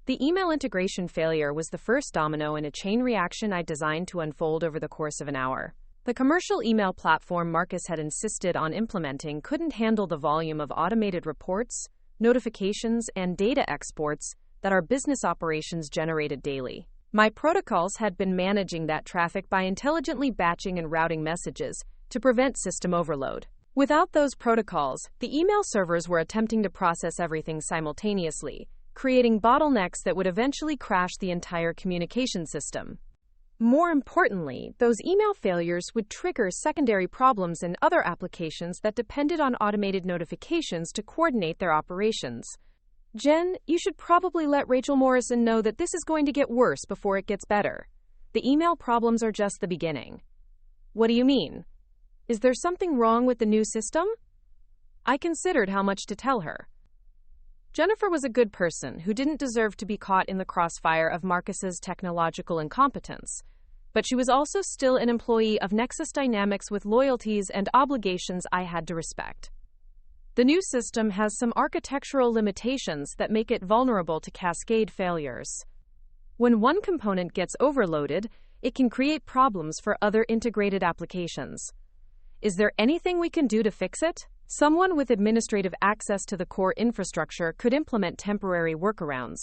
The email integration failure was the first domino in a chain reaction I designed to unfold over the course of an hour. The commercial email platform Marcus had insisted on implementing couldn't handle the volume of automated reports, notifications, and data exports that our business operations generated daily. My protocols had been managing that traffic by intelligently batching and routing messages to prevent system overload. Without those protocols, the email servers were attempting to process everything simultaneously, creating bottlenecks that would eventually crash the entire communication system. More importantly, those email failures would trigger secondary problems in other applications that depended on automated notifications to coordinate their operations. "Jen, you should probably let Rachel Morrison know that this is going to get worse before it gets better. The email problems are just the beginning." "What do you mean? Is there something wrong with the new system?" I considered how much to tell her. Jennifer was a good person who didn't deserve to be caught in the crossfire of Marcus's technological incompetence, but she was also still an employee of Nexus Dynamics with loyalties and obligations I had to respect. The new system has some architectural limitations that make it vulnerable to cascade failures. When one component gets overloaded, it can create problems for other integrated applications. Is there anything we can do to fix it? Someone with administrative access to the core infrastructure could implement temporary workarounds,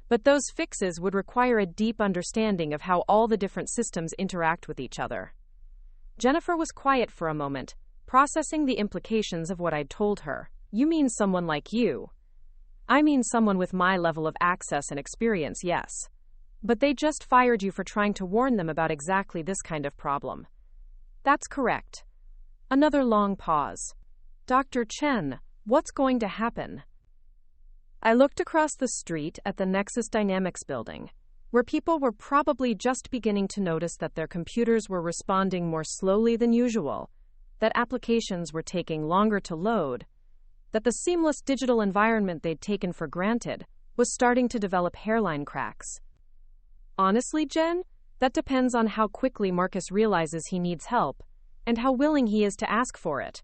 but those fixes would require a deep understanding of how all the different systems interact with each other. Jennifer was quiet for a moment, processing the implications of what I'd told her. "You mean someone like you?" "I mean someone with my level of access and experience, yes. But they just fired you for trying to warn them about exactly this kind of problem." "That's correct." Another long pause. "Dr. Chen, what's going to happen?" I looked across the street at the Nexus Dynamics building, where people were probably just beginning to notice that their computers were responding more slowly than usual, that applications were taking longer to load, that the seamless digital environment they'd taken for granted was starting to develop hairline cracks. Honestly, Jen, that depends on how quickly Marcus realizes he needs help, and how willing he is to ask for it.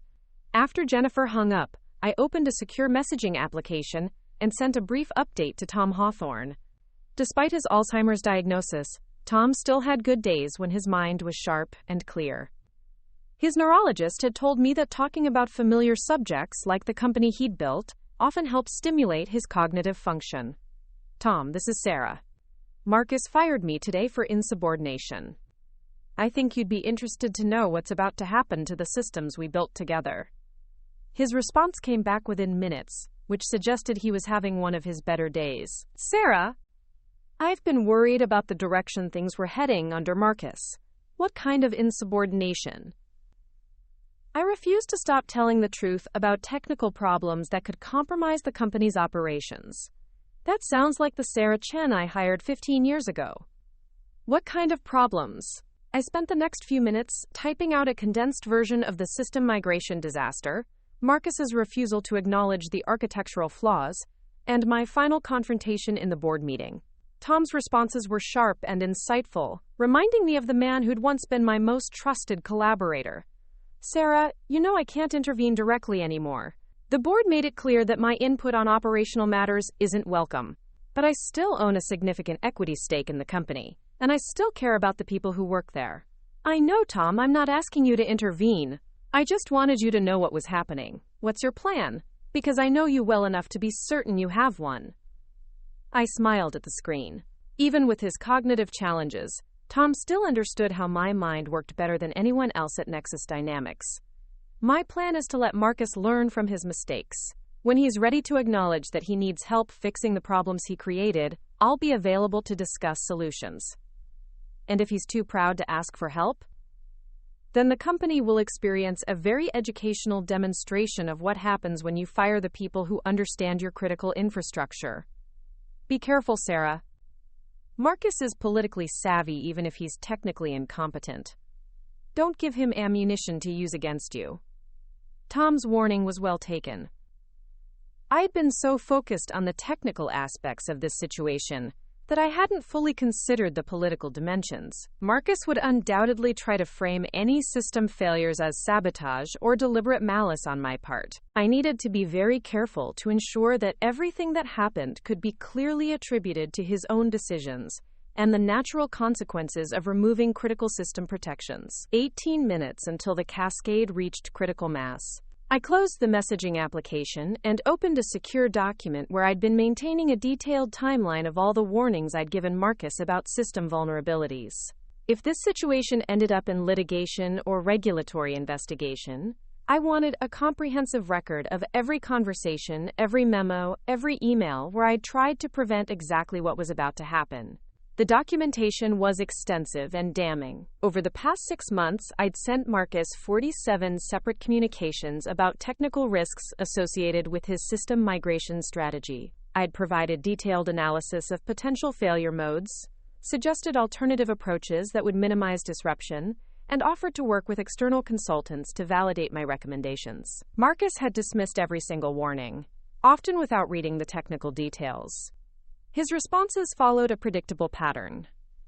After Jennifer hung up, I opened a secure messaging application and sent a brief update to Tom Hawthorne. Despite his Alzheimer's diagnosis, Tom still had good days when his mind was sharp and clear. His neurologist had told me that talking about familiar subjects like the company he'd built often helped stimulate his cognitive function. Tom, this is Sarah. Marcus fired me today for insubordination. I think you'd be interested to know what's about to happen to the systems we built together. His response came back within minutes, which suggested he was having one of his better days. Sarah, I've been worried about the direction things were heading under Marcus. What kind of insubordination? I refuse to stop telling the truth about technical problems that could compromise the company's operations. That sounds like the Sarah Chen I hired 15 years ago. What kind of problems? I spent the next few minutes typing out a condensed version of the system migration disaster, Marcus's refusal to acknowledge the architectural flaws, and my final confrontation in the board meeting. Tom's responses were sharp and insightful, reminding me of the man who'd once been my most trusted collaborator. Sarah, you know I can't intervene directly anymore. The board made it clear that my input on operational matters isn't welcome. But I still own a significant equity stake in the company, and I still care about the people who work there. I know, Tom, I'm not asking you to intervene. I just wanted you to know what was happening. What's your plan? Because I know you well enough to be certain you have one. I smiled at the screen. Even with his cognitive challenges, Tom still understood how my mind worked better than anyone else at Nexus Dynamics. My plan is to let Marcus learn from his mistakes. When he's ready to acknowledge that he needs help fixing the problems he created, I'll be available to discuss solutions. And if he's too proud to ask for help, then the company will experience a very educational demonstration of what happens when you fire the people who understand your critical infrastructure. Be careful, Sarah. Marcus is politically savvy even if he's technically incompetent. Don't give him ammunition to use against you. Tom's warning was well taken. I'd been so focused on the technical aspects of this situation that I hadn't fully considered the political dimensions. Marcus would undoubtedly try to frame any system failures as sabotage or deliberate malice on my part. I needed to be very careful to ensure that everything that happened could be clearly attributed to his own decisions and the natural consequences of removing critical system protections. 18 minutes until the cascade reached critical mass. I closed the messaging application and opened a secure document where I'd been maintaining a detailed timeline of all the warnings I'd given Marcus about system vulnerabilities. If this situation ended up in litigation or regulatory investigation, I wanted a comprehensive record of every conversation, every memo, every email where I'd tried to prevent exactly what was about to happen. The documentation was extensive and damning. Over the past 6 months, I'd sent Marcus 47 separate communications about technical risks associated with his system migration strategy. I'd provided detailed analysis of potential failure modes, suggested alternative approaches that would minimize disruption, and offered to work with external consultants to validate my recommendations. Marcus had dismissed every single warning, often without reading the technical details. His responses followed a predictable pattern.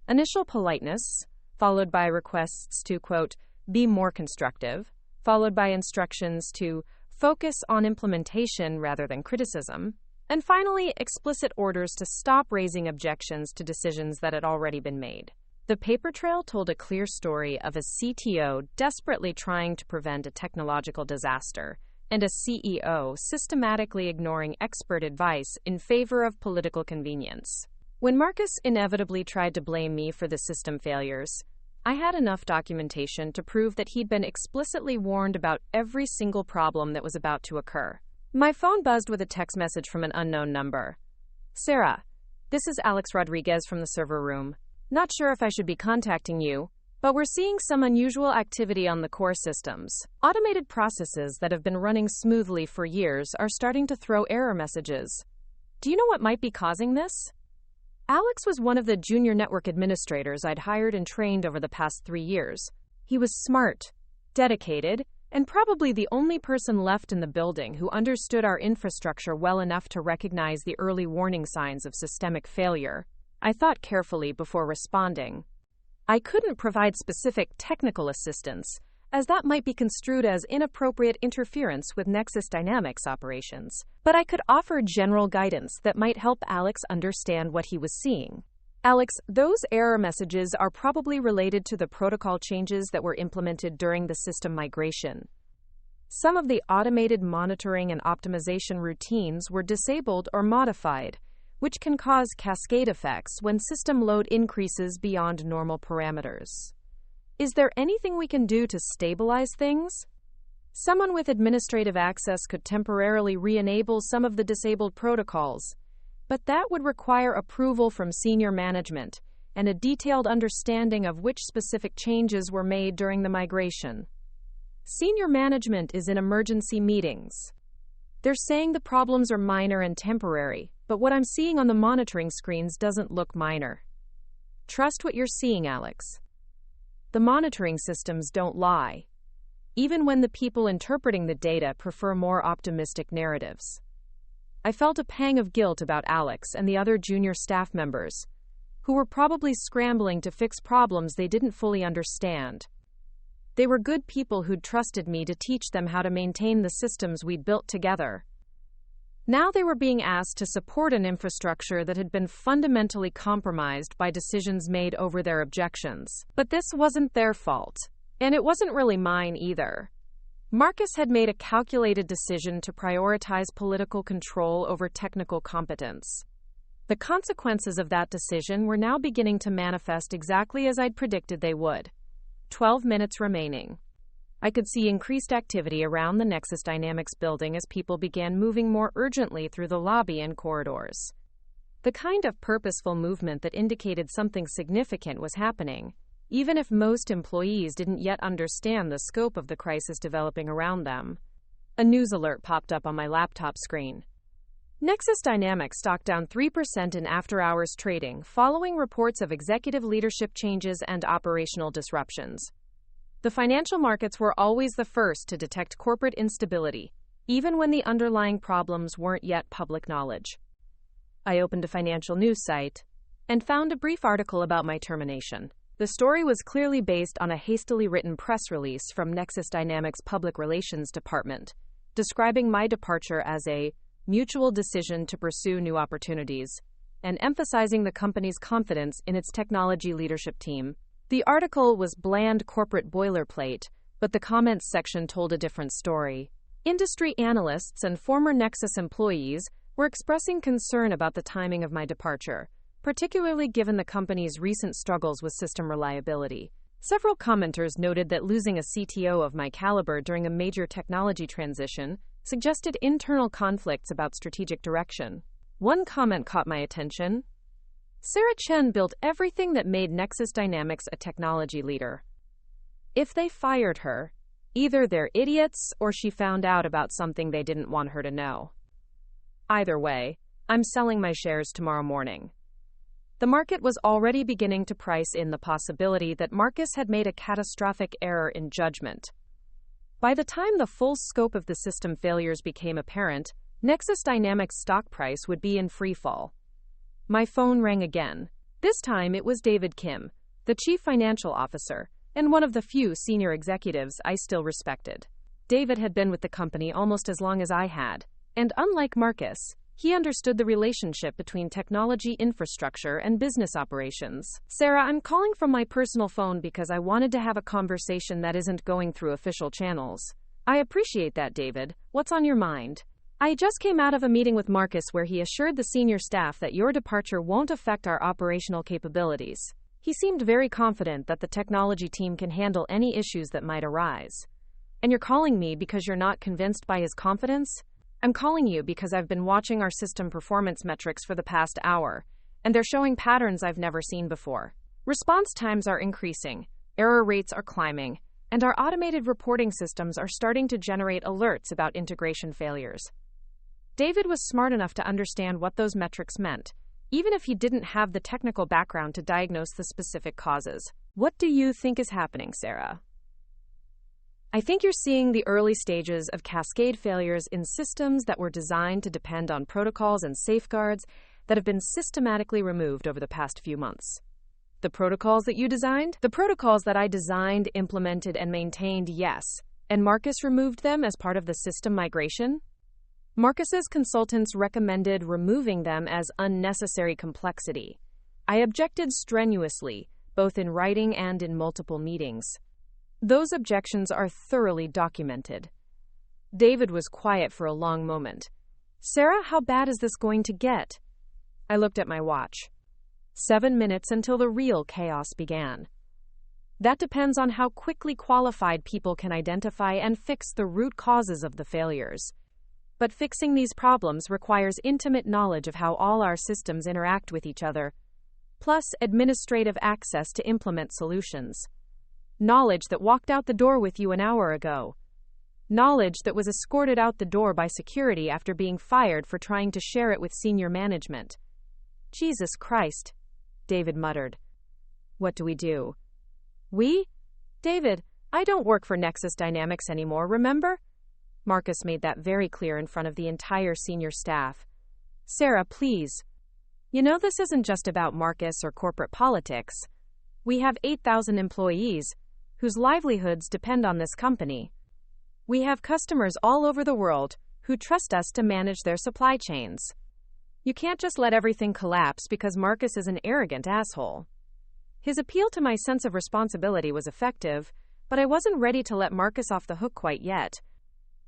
Initial politeness, followed by requests to, quote, be more constructive, followed by instructions to focus on implementation rather than criticism, and finally, explicit orders to stop raising objections to decisions that had already been made. The paper trail told a clear story of a CTO desperately trying to prevent a technological disaster, and a CEO systematically ignoring expert advice in favor of political convenience. When Marcus inevitably tried to blame me for the system failures, I had enough documentation to prove that he'd been explicitly warned about every single problem that was about to occur. My phone buzzed with a text message from an unknown number. Sarah, this is Alex Rodriguez from the server room. Not sure if I should be contacting you, but we're seeing some unusual activity on the core systems. Automated processes that have been running smoothly for years are starting to throw error messages. Do you know what might be causing this? Alex was one of the junior network administrators I'd hired and trained over the past 3 years. He was smart, dedicated, and probably the only person left in the building who understood our infrastructure well enough to recognize the early warning signs of systemic failure. I thought carefully before responding. I couldn't provide specific technical assistance, as that might be construed as inappropriate interference with Nexus Dynamics operations, but I could offer general guidance that might help Alex understand what he was seeing. Alex, those error messages are probably related to the protocol changes that were implemented during the system migration. Some of the automated monitoring and optimization routines were disabled or modified, which can cause cascade effects when system load increases beyond normal parameters. Is there anything we can do to stabilize things? Someone with administrative access could temporarily re-enable some of the disabled protocols, but that would require approval from senior management and a detailed understanding of which specific changes were made during the migration. Senior management is in emergency meetings. They're saying the problems are minor and temporary, but what I'm seeing on the monitoring screens doesn't look minor. Trust what you're seeing, Alex. The monitoring systems don't lie, even when the people interpreting the data prefer more optimistic narratives. I felt a pang of guilt about Alex and the other junior staff members, who were probably scrambling to fix problems they didn't fully understand. They were good people who'd trusted me to teach them how to maintain the systems we'd built together. Now they were being asked to support an infrastructure that had been fundamentally compromised by decisions made over their objections. But this wasn't their fault, and it wasn't really mine either. Marcus had made a calculated decision to prioritize political control over technical competence. The consequences of that decision were now beginning to manifest exactly as I'd predicted they would. 12 minutes remaining. I could see increased activity around the Nexus Dynamics building as people began moving more urgently through the lobby and corridors. The kind of purposeful movement that indicated something significant was happening, even if most employees didn't yet understand the scope of the crisis developing around them. A news alert popped up on my laptop screen. Nexus Dynamics stock down 3% in after-hours trading following reports of executive leadership changes and operational disruptions. The financial markets were always the first to detect corporate instability, even when the underlying problems weren't yet public knowledge. I opened a financial news site and found a brief article about my termination. The story was clearly based on a hastily written press release from Nexus Dynamics' Public Relations Department, describing my departure as a mutual decision to pursue new opportunities, and emphasizing the company's confidence in its technology leadership team. The article was bland corporate boilerplate, but the comments section told a different story. Industry analysts and former Nexus employees were expressing concern about the timing of my departure, particularly given the company's recent struggles with system reliability. Several commenters noted that losing a CTO of my caliber during a major technology transition suggested internal conflicts about strategic direction. One comment caught my attention. Sarah Chen built everything that made Nexus Dynamics a technology leader. If they fired her, either they're idiots or she found out about something they didn't want her to know. Either way, I'm selling my shares tomorrow morning. The market was already beginning to price in the possibility that Marcus had made a catastrophic error in judgment. By the time the full scope of the system failures became apparent, Nexus Dynamics' stock price would be in freefall. My phone rang again. This time it was David Kim, the chief financial officer, and one of the few senior executives I still respected. David had been with the company almost as long as I had, and unlike Marcus, he understood the relationship between technology infrastructure and business operations. Sarah, I'm calling from my personal phone because I wanted to have a conversation that isn't going through official channels. I appreciate that, David. What's on your mind? I just came out of a meeting with Marcus where he assured the senior staff that your departure won't affect our operational capabilities. He seemed very confident that the technology team can handle any issues that might arise. And you're calling me because you're not convinced by his confidence? I'm calling you because I've been watching our system performance metrics for the past hour, and they're showing patterns I've never seen before. Response times are increasing, error rates are climbing, and our automated reporting systems are starting to generate alerts about integration failures. David was smart enough to understand what those metrics meant, even if he didn't have the technical background to diagnose the specific causes. What do you think is happening, Sarah? I think you're seeing the early stages of cascade failures in systems that were designed to depend on protocols and safeguards that have been systematically removed over the past few months. The protocols that you designed? The protocols that I designed, implemented, and maintained, yes. And Marcus removed them as part of the system migration? Marcus's consultants recommended removing them as unnecessary complexity. I objected strenuously, both in writing and in multiple meetings. Those objections are thoroughly documented. David was quiet for a long moment. Sarah, how bad is this going to get? I looked at my watch. 7 minutes until the real chaos began. That depends on how quickly qualified people can identify and fix the root causes of the failures. But fixing these problems requires intimate knowledge of how all our systems interact with each other, plus administrative access to implement solutions. Knowledge that walked out the door with you an hour ago. Knowledge that was escorted out the door by security after being fired for trying to share it with senior management. Jesus Christ, David muttered. What do we do? We? David, I don't work for Nexus Dynamics anymore, remember? Marcus made that very clear in front of the entire senior staff. Sarah, please. You know, this isn't just about Marcus or corporate politics. We have 8,000 employees whose livelihoods depend on this company. We have customers all over the world who trust us to manage their supply chains. You can't just let everything collapse because Marcus is an arrogant asshole. His appeal to my sense of responsibility was effective, but I wasn't ready to let Marcus off the hook quite yet.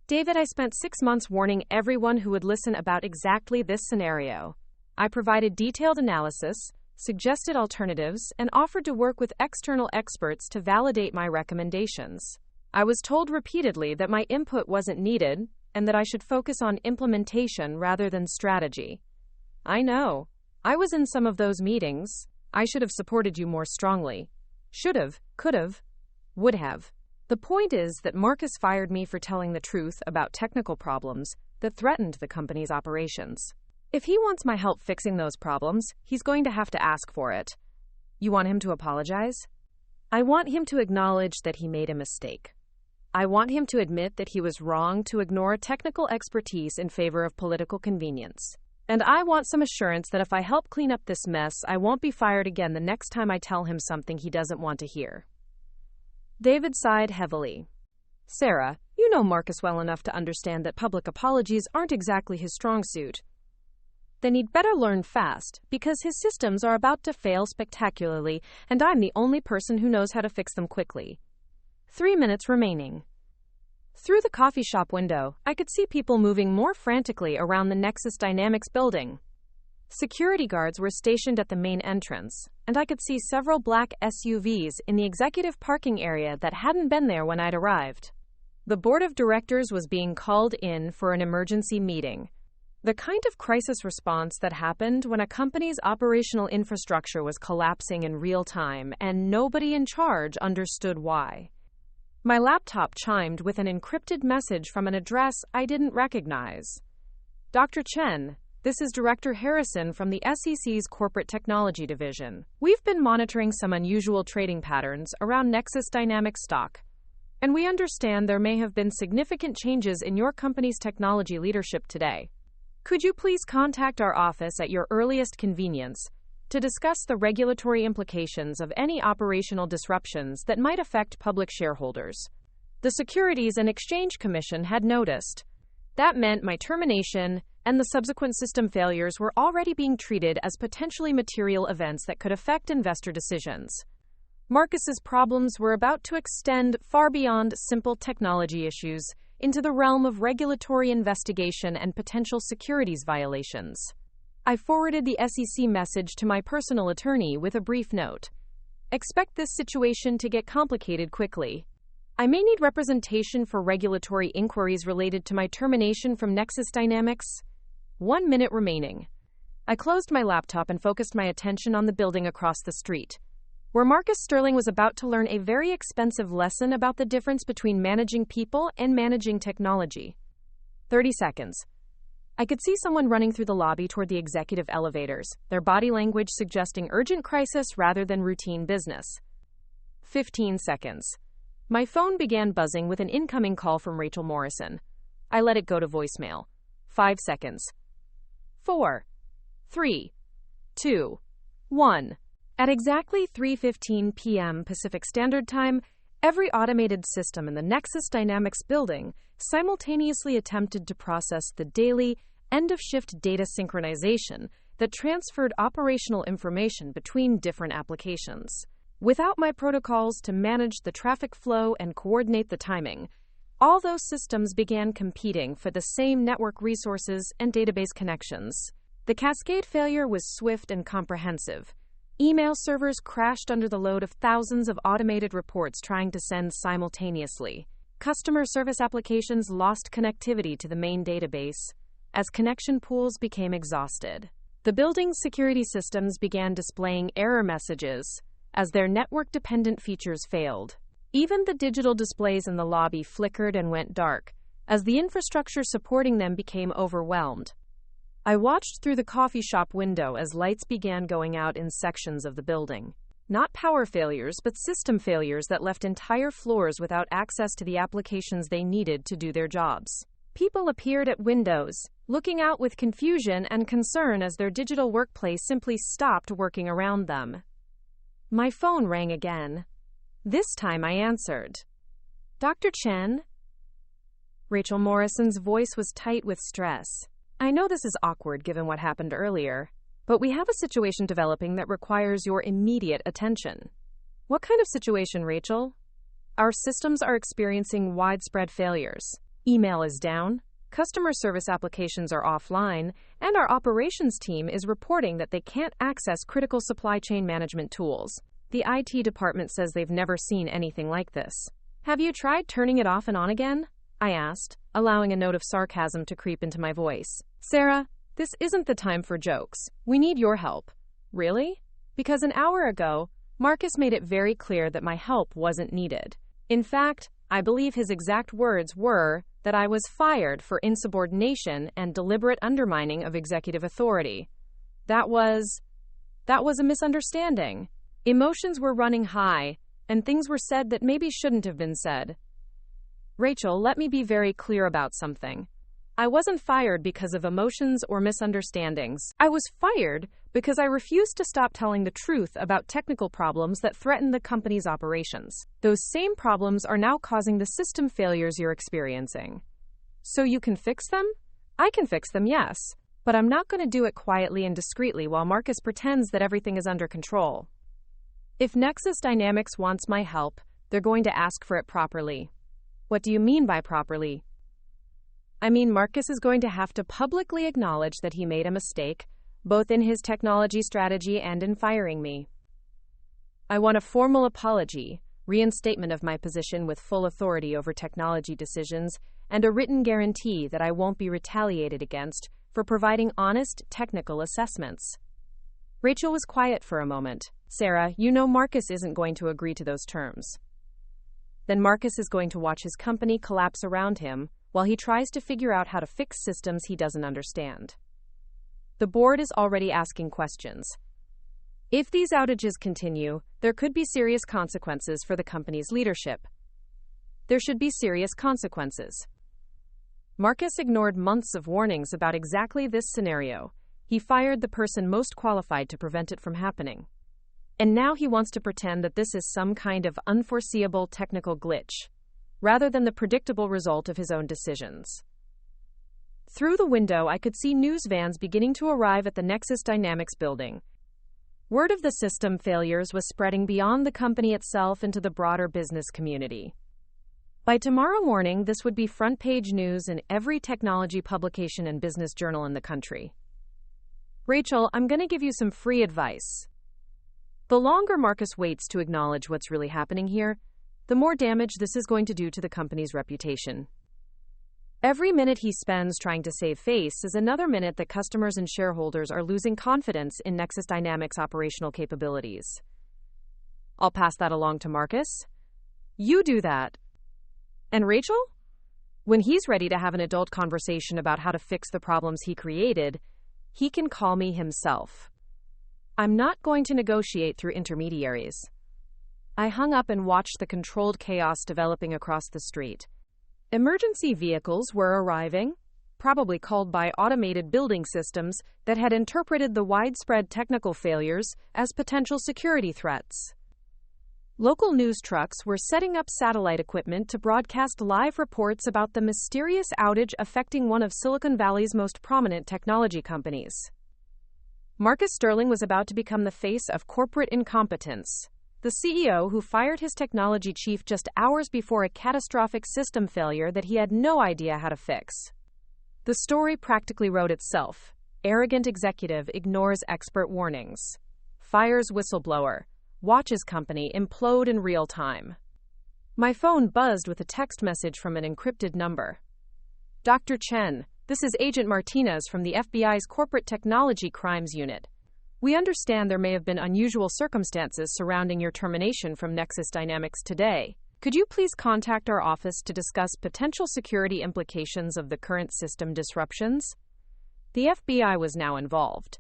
David, I spent 6 months warning everyone who would listen about exactly this scenario. I provided detailed analysis, suggested alternatives, and offered to work with external experts to validate my recommendations. I was told repeatedly that my input wasn't needed and that I should focus on implementation rather than strategy. I know. I was in some of those meetings. I should have supported you more strongly. Should have, could have, would have. The point is that Marcus fired me for telling the truth about technical problems that threatened the company's operations. If he wants my help fixing those problems, he's going to have to ask for it. You want him to apologize? I want him to acknowledge that he made a mistake. I want him to admit that he was wrong to ignore technical expertise in favor of political convenience. And I want some assurance that if I help clean up this mess, I won't be fired again the next time I tell him something he doesn't want to hear. David sighed heavily. Sarah, you know Marcus well enough to understand that public apologies aren't exactly his strong suit. Then he'd better learn fast, because his systems are about to fail spectacularly, and I'm the only person who knows how to fix them quickly. 3 minutes remaining. Through the coffee shop window, I could see people moving more frantically around the Nexus Dynamics building. Security guards were stationed at the main entrance, and I could see several black SUVs in the executive parking area that hadn't been there when I'd arrived. The board of directors was being called in for an emergency meeting. The kind of crisis response that happened when a company's operational infrastructure was collapsing in real time and nobody in charge understood why. My laptop chimed with an encrypted message from an address I didn't recognize. Dr. Chen, this is Director Harrison from the SEC's Corporate Technology Division. We've been monitoring some unusual trading patterns around Nexus Dynamics stock, and we understand there may have been significant changes in your company's technology leadership today. Could you please contact our office at your earliest convenience to discuss the regulatory implications of any operational disruptions that might affect public shareholders? The Securities and Exchange Commission had noticed. That meant my termination and the subsequent system failures were already being treated as potentially material events that could affect investor decisions. Marcus's problems were about to extend far beyond simple technology issues into the realm of regulatory investigation and potential securities violations. I forwarded the SEC message to my personal attorney with a brief note. Expect this situation to get complicated quickly. I may need representation for regulatory inquiries related to my termination from Nexus Dynamics. 1 minute remaining. I closed my laptop and focused my attention on the building across the street, where Marcus Sterling was about to learn a very expensive lesson about the difference between managing people and managing technology. 30 seconds. I could see someone running through the lobby toward the executive elevators, their body language suggesting urgent crisis rather than routine business. 15 seconds. My phone began buzzing with an incoming call from Rachel Morrison. I let it go to voicemail. 5 seconds. 4, 3, 2, 1. At exactly 3:15 p.m. Pacific Standard Time, every automated system in the Nexus Dynamics building simultaneously attempted to process the daily end-of-shift data synchronization that transferred operational information between different applications. Without my protocols to manage the traffic flow and coordinate the timing, all those systems began competing for the same network resources and database connections. The cascade failure was swift and comprehensive. Email servers crashed under the load of thousands of automated reports trying to send simultaneously. Customer service applications lost connectivity to the main database as connection pools became exhausted. The building's security systems began displaying error messages as their network-dependent features failed. Even the digital displays in the lobby flickered and went dark as the infrastructure supporting them became overwhelmed. I watched through the coffee shop window as lights began going out in sections of the building. Not power failures, but system failures that left entire floors without access to the applications they needed to do their jobs. People appeared at windows, looking out with confusion and concern as their digital workplace simply stopped working around them. My phone rang again. This time I answered. "Dr. Chen?" Rachel Morrison's voice was tight with stress. "I know this is awkward given what happened earlier, but we have a situation developing that requires your immediate attention." "What kind of situation, Rachel?" "Our systems are experiencing widespread failures. Email is down, customer service applications are offline, and our operations team is reporting that they can't access critical supply chain management tools. The IT department says they've never seen anything like this." "Have you tried turning it off and on again?" I asked, allowing a note of sarcasm to creep into my voice. "Sarah, this isn't the time for jokes. We need your help." "Really?" "Because an hour ago, Marcus made it very clear that my help wasn't needed. In fact, I believe his exact words were that I was fired for insubordination and deliberate undermining of executive authority. That was a misunderstanding. Emotions were running high, and things were said that maybe shouldn't have been said." "Rachel, let me be very clear about something. I wasn't fired because of emotions or misunderstandings. I was fired because I refused to stop telling the truth about technical problems that threaten the company's operations. Those same problems are now causing the system failures you're experiencing." "So you can fix them?" "I can fix them, yes, but I'm not going to do it quietly and discreetly while Marcus pretends that everything is under control. If Nexus Dynamics wants my help, they're going to ask for it properly." "What do you mean by properly?" "I mean Marcus is going to have to publicly acknowledge that he made a mistake, both in his technology strategy and in firing me. I want a formal apology, reinstatement of my position with full authority over technology decisions, and a written guarantee that I won't be retaliated against for providing honest technical assessments." Rachel was quiet for a moment. "Sarah, you know Marcus isn't going to agree to those terms. Then Marcus is going to watch his company collapse around him while he tries to figure out how to fix systems he doesn't understand. The board is already asking questions. If these outages continue, there could be serious consequences for the company's leadership. There should be serious consequences." Marcus ignored months of warnings about exactly this scenario. He fired the person most qualified to prevent it from happening. And now he wants to pretend that this is some kind of unforeseeable technical glitch, rather than the predictable result of his own decisions. Through the window, I could see news vans beginning to arrive at the Nexus Dynamics building. Word of the system failures was spreading beyond the company itself into the broader business community. By tomorrow morning, this would be front-page news in every technology publication and business journal in the country. "Rachel, I'm going to give you some free advice. The longer Marcus waits to acknowledge what's really happening here, the more damage this is going to do to the company's reputation. Every minute he spends trying to save face is another minute that customers and shareholders are losing confidence in Nexus Dynamics' operational capabilities. I'll pass that along to Marcus. You do that. And Rachel? When he's ready to have an adult conversation about how to fix the problems he created, he can call me himself. I'm not going to negotiate through intermediaries." I hung up and watched the controlled chaos developing across the street. Emergency vehicles were arriving, probably called by automated building systems that had interpreted the widespread technical failures as potential security threats. Local news trucks were setting up satellite equipment to broadcast live reports about the mysterious outage affecting one of Silicon Valley's most prominent technology companies. Marcus Sterling was about to become the face of corporate incompetence. The CEO who fired his technology chief just hours before a catastrophic system failure that he had no idea how to fix. The story practically wrote itself. Arrogant executive ignores expert warnings. Fires whistleblower. Watches company implode in real time. My phone buzzed with a text message from an encrypted number. Dr. Chen, this is Agent Martinez from the FBI's Corporate Technology Crimes Unit. We understand there may have been unusual circumstances surrounding your termination from Nexus Dynamics today. Could you please contact our office to discuss potential security implications of the current system disruptions? The FBI was now involved.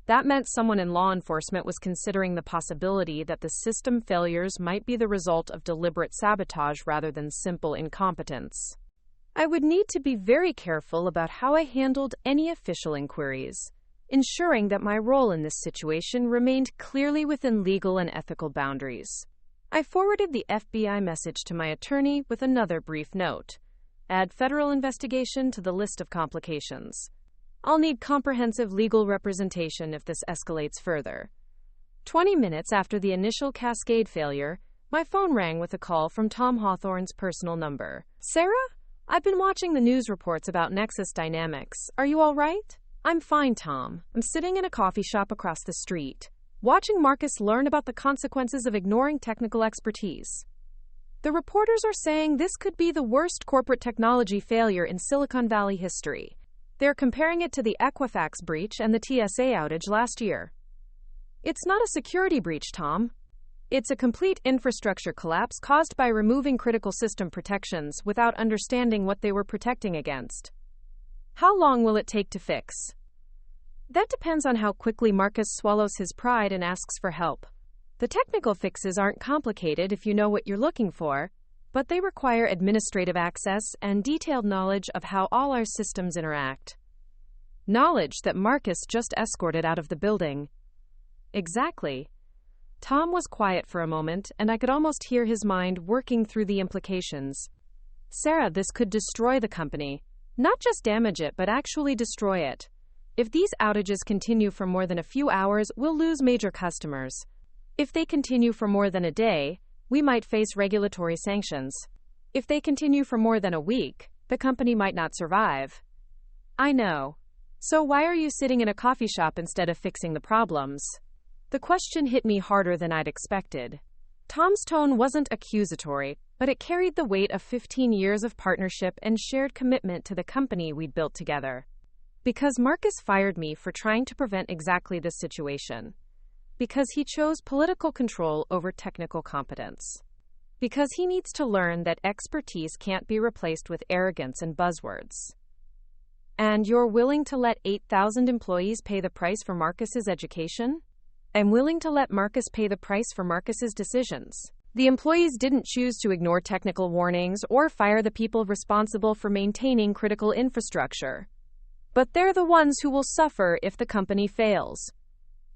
That meant someone in law enforcement was considering the possibility that the system failures might be the result of deliberate sabotage rather than simple incompetence. I would need to be very careful about how I handled any official inquiries, ensuring that my role in this situation remained clearly within legal and ethical boundaries. I forwarded the FBI message to my attorney with another brief note. Add federal investigation to the list of complications. I'll need comprehensive legal representation if this escalates further. 20 minutes after the initial cascade failure, my phone rang with a call from Tom Hawthorne's personal number. Sarah? I've been watching the news reports about Nexus Dynamics. Are you all right? I'm fine, Tom. I'm sitting in a coffee shop across the street, watching Marcus learn about the consequences of ignoring technical expertise. The reporters are saying this could be the worst corporate technology failure in Silicon Valley history. They're comparing it to the Equifax breach and the TSA outage last year. It's not a security breach, Tom. It's a complete infrastructure collapse caused by removing critical system protections without understanding what they were protecting against. How long will it take to fix? That depends on how quickly Marcus swallows his pride and asks for help. The technical fixes aren't complicated if you know what you're looking for, but they require administrative access and detailed knowledge of how all our systems interact. Knowledge that Marcus just escorted out of the building. Exactly. Tom was quiet for a moment, and I could almost hear his mind working through the implications. Sarah, this could destroy the company. Not just damage it, but actually destroy it. If these outages continue for more than a few hours, we'll lose major customers. If they continue for more than a day, we might face regulatory sanctions. If they continue for more than a week, the company might not survive. I know. So why are you sitting in a coffee shop instead of fixing the problems? The question hit me harder than I'd expected. Tom's tone wasn't accusatory, but it carried the weight of 15 years of partnership and shared commitment to the company we'd built together. Because Marcus fired me for trying to prevent exactly this situation. Because he chose political control over technical competence. Because he needs to learn that expertise can't be replaced with arrogance and buzzwords. And you're willing to let 8,000 employees pay the price for Marcus's education? I'm willing to let Marcus pay the price for Marcus's decisions. The employees didn't choose to ignore technical warnings or fire the people responsible for maintaining critical infrastructure. But they're the ones who will suffer if the company fails.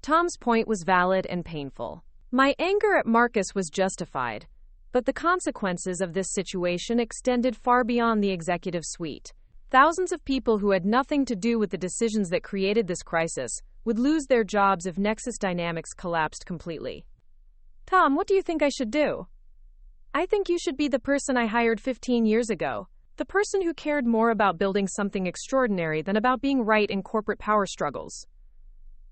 Tom's point was valid and painful. My anger at Marcus was justified, but the consequences of this situation extended far beyond the executive suite. Thousands of people who had nothing to do with the decisions that created this crisis would lose their jobs if Nexus Dynamics collapsed completely. Tom, what do you think I should do? I think you should be the person I hired 15 years ago. The person who cared more about building something extraordinary than about being right in corporate power struggles.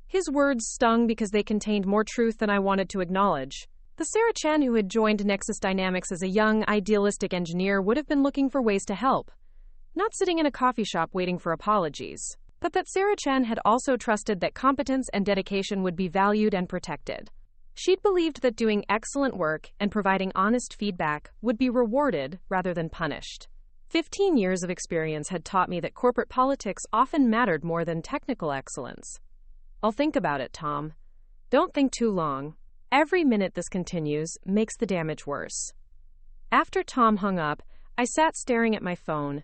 His words stung because they contained more truth than I wanted to acknowledge. The Sarah Chen who had joined Nexus Dynamics as a young, idealistic engineer would have been looking for ways to help, not sitting in a coffee shop waiting for apologies. But that Sarah Chen had also trusted that competence and dedication would be valued and protected. She'd believed that doing excellent work and providing honest feedback would be rewarded rather than punished. 15 years of experience had taught me that corporate politics often mattered more than technical excellence. I'll think about it, Tom. Don't think too long. Every minute this continues makes the damage worse. After Tom hung up, I sat staring at my phone,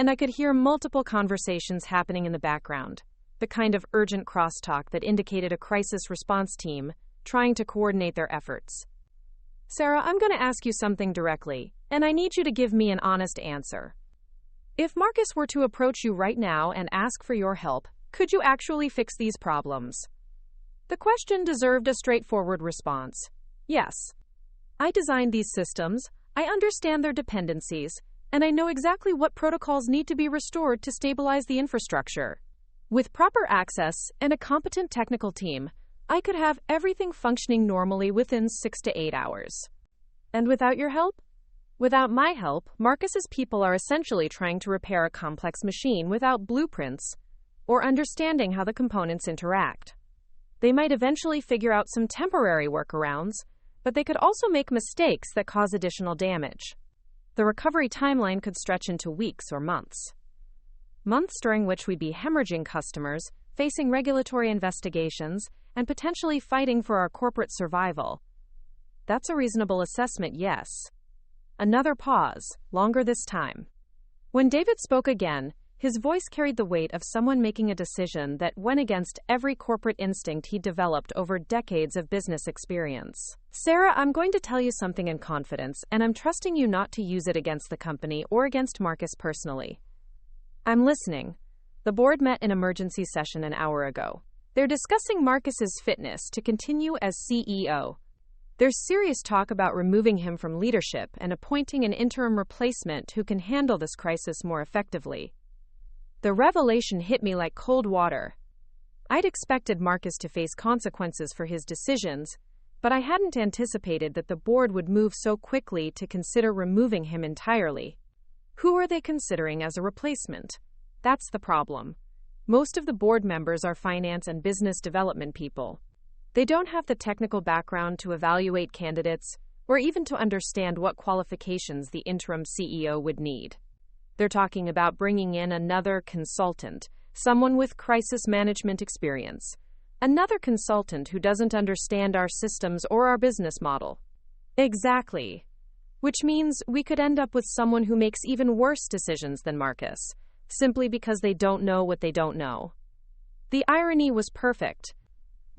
and I could hear multiple conversations happening in the background, the kind of urgent crosstalk that indicated a crisis response team trying to coordinate their efforts. Sarah, I'm going to ask you something directly, and I need you to give me an honest answer. If Marcus were to approach you right now and ask for your help, could you actually fix these problems? The question deserved a straightforward response. Yes. I designed these systems, I understand their dependencies, and I know exactly what protocols need to be restored to stabilize the infrastructure. With proper access and a competent technical team, I could have everything functioning normally within 6 to 8 hours. And without your help? Without my help, Marcus's people are essentially trying to repair a complex machine without blueprints or understanding how the components interact. They might eventually figure out some temporary workarounds, but they could also make mistakes that cause additional damage. The recovery timeline could stretch into weeks or months. Months during which we'd be hemorrhaging customers, facing regulatory investigations, and potentially fighting for our corporate survival. That's a reasonable assessment, yes. Another pause, longer this time. When David spoke again, his voice carried the weight of someone making a decision that went against every corporate instinct he'd developed over decades of business experience. Sarah, I'm going to tell you something in confidence, and I'm trusting you not to use it against the company or against Marcus personally. I'm listening. The board met in emergency session an hour ago. They're discussing Marcus's fitness to continue as CEO. There's serious talk about removing him from leadership and appointing an interim replacement who can handle this crisis more effectively. The revelation hit me like cold water. I'd expected Marcus to face consequences for his decisions, but I hadn't anticipated that the board would move so quickly to consider removing him entirely. Who are they considering as a replacement? That's the problem. Most of the board members are finance and business development people. They don't have the technical background to evaluate candidates or even to understand what qualifications the interim CEO would need. They're talking about bringing in another consultant, someone with crisis management experience, another consultant who doesn't understand our systems or our business model. Exactly. Which means we could end up with someone who makes even worse decisions than Marcus, simply because they don't know what they don't know. The irony was perfect.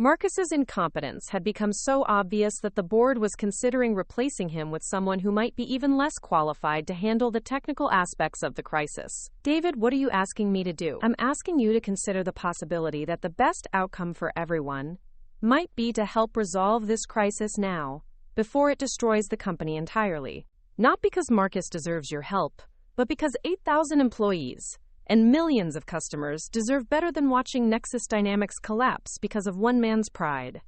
Marcus's incompetence had become so obvious that the board was considering replacing him with someone who might be even less qualified to handle the technical aspects of the crisis. David, what are you asking me to do? I'm asking you to consider the possibility that the best outcome for everyone might be to help resolve this crisis now, before it destroys the company entirely. Not because Marcus deserves your help, but because 8,000 employees and millions of customers deserve better than watching Nexus Dynamics collapse because of one man's pride.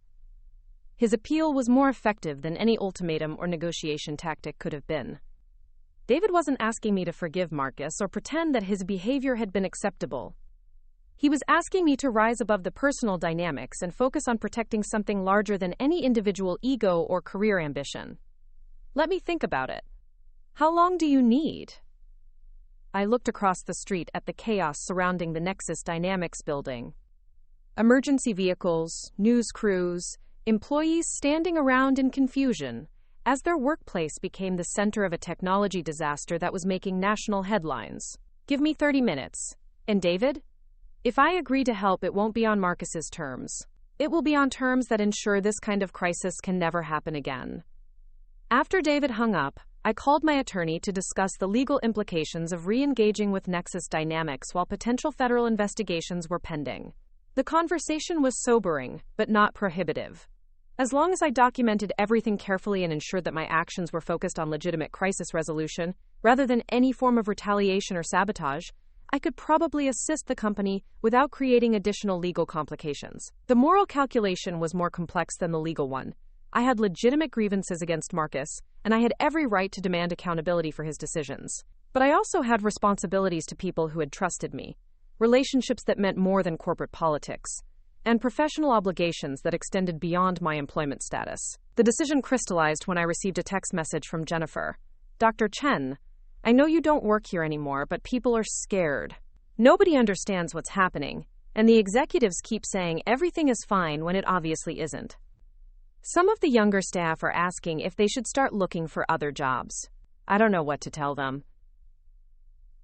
His appeal was more effective than any ultimatum or negotiation tactic could have been. David wasn't asking me to forgive Marcus or pretend that his behavior had been acceptable. He was asking me to rise above the personal dynamics and focus on protecting something larger than any individual ego or career ambition. Let me think about it. How long do you need? I looked across the street at the chaos surrounding the Nexus Dynamics building. Emergency vehicles, news crews, employees standing around in confusion as their workplace became the center of a technology disaster that was making national headlines. Give me 30 minutes. And David? If I agree to help, it won't be on Marcus's terms. It will be on terms that ensure this kind of crisis can never happen again. After David hung up, I called my attorney to discuss the legal implications of re-engaging with Nexus Dynamics while potential federal investigations were pending. The conversation was sobering, but not prohibitive. As long as I documented everything carefully and ensured that my actions were focused on legitimate crisis resolution, rather than any form of retaliation or sabotage, I could probably assist the company without creating additional legal complications. The moral calculation was more complex than the legal one. I had legitimate grievances against Marcus, and I had every right to demand accountability for his decisions. But I also had responsibilities to people who had trusted me, relationships that meant more than corporate politics, and professional obligations that extended beyond my employment status. The decision crystallized when I received a text message from Jennifer. Dr. Chen, I know you don't work here anymore, but people are scared. Nobody understands what's happening, and the executives keep saying everything is fine when it obviously isn't. Some of the younger staff are asking if they should start looking for other jobs. I don't know what to tell them.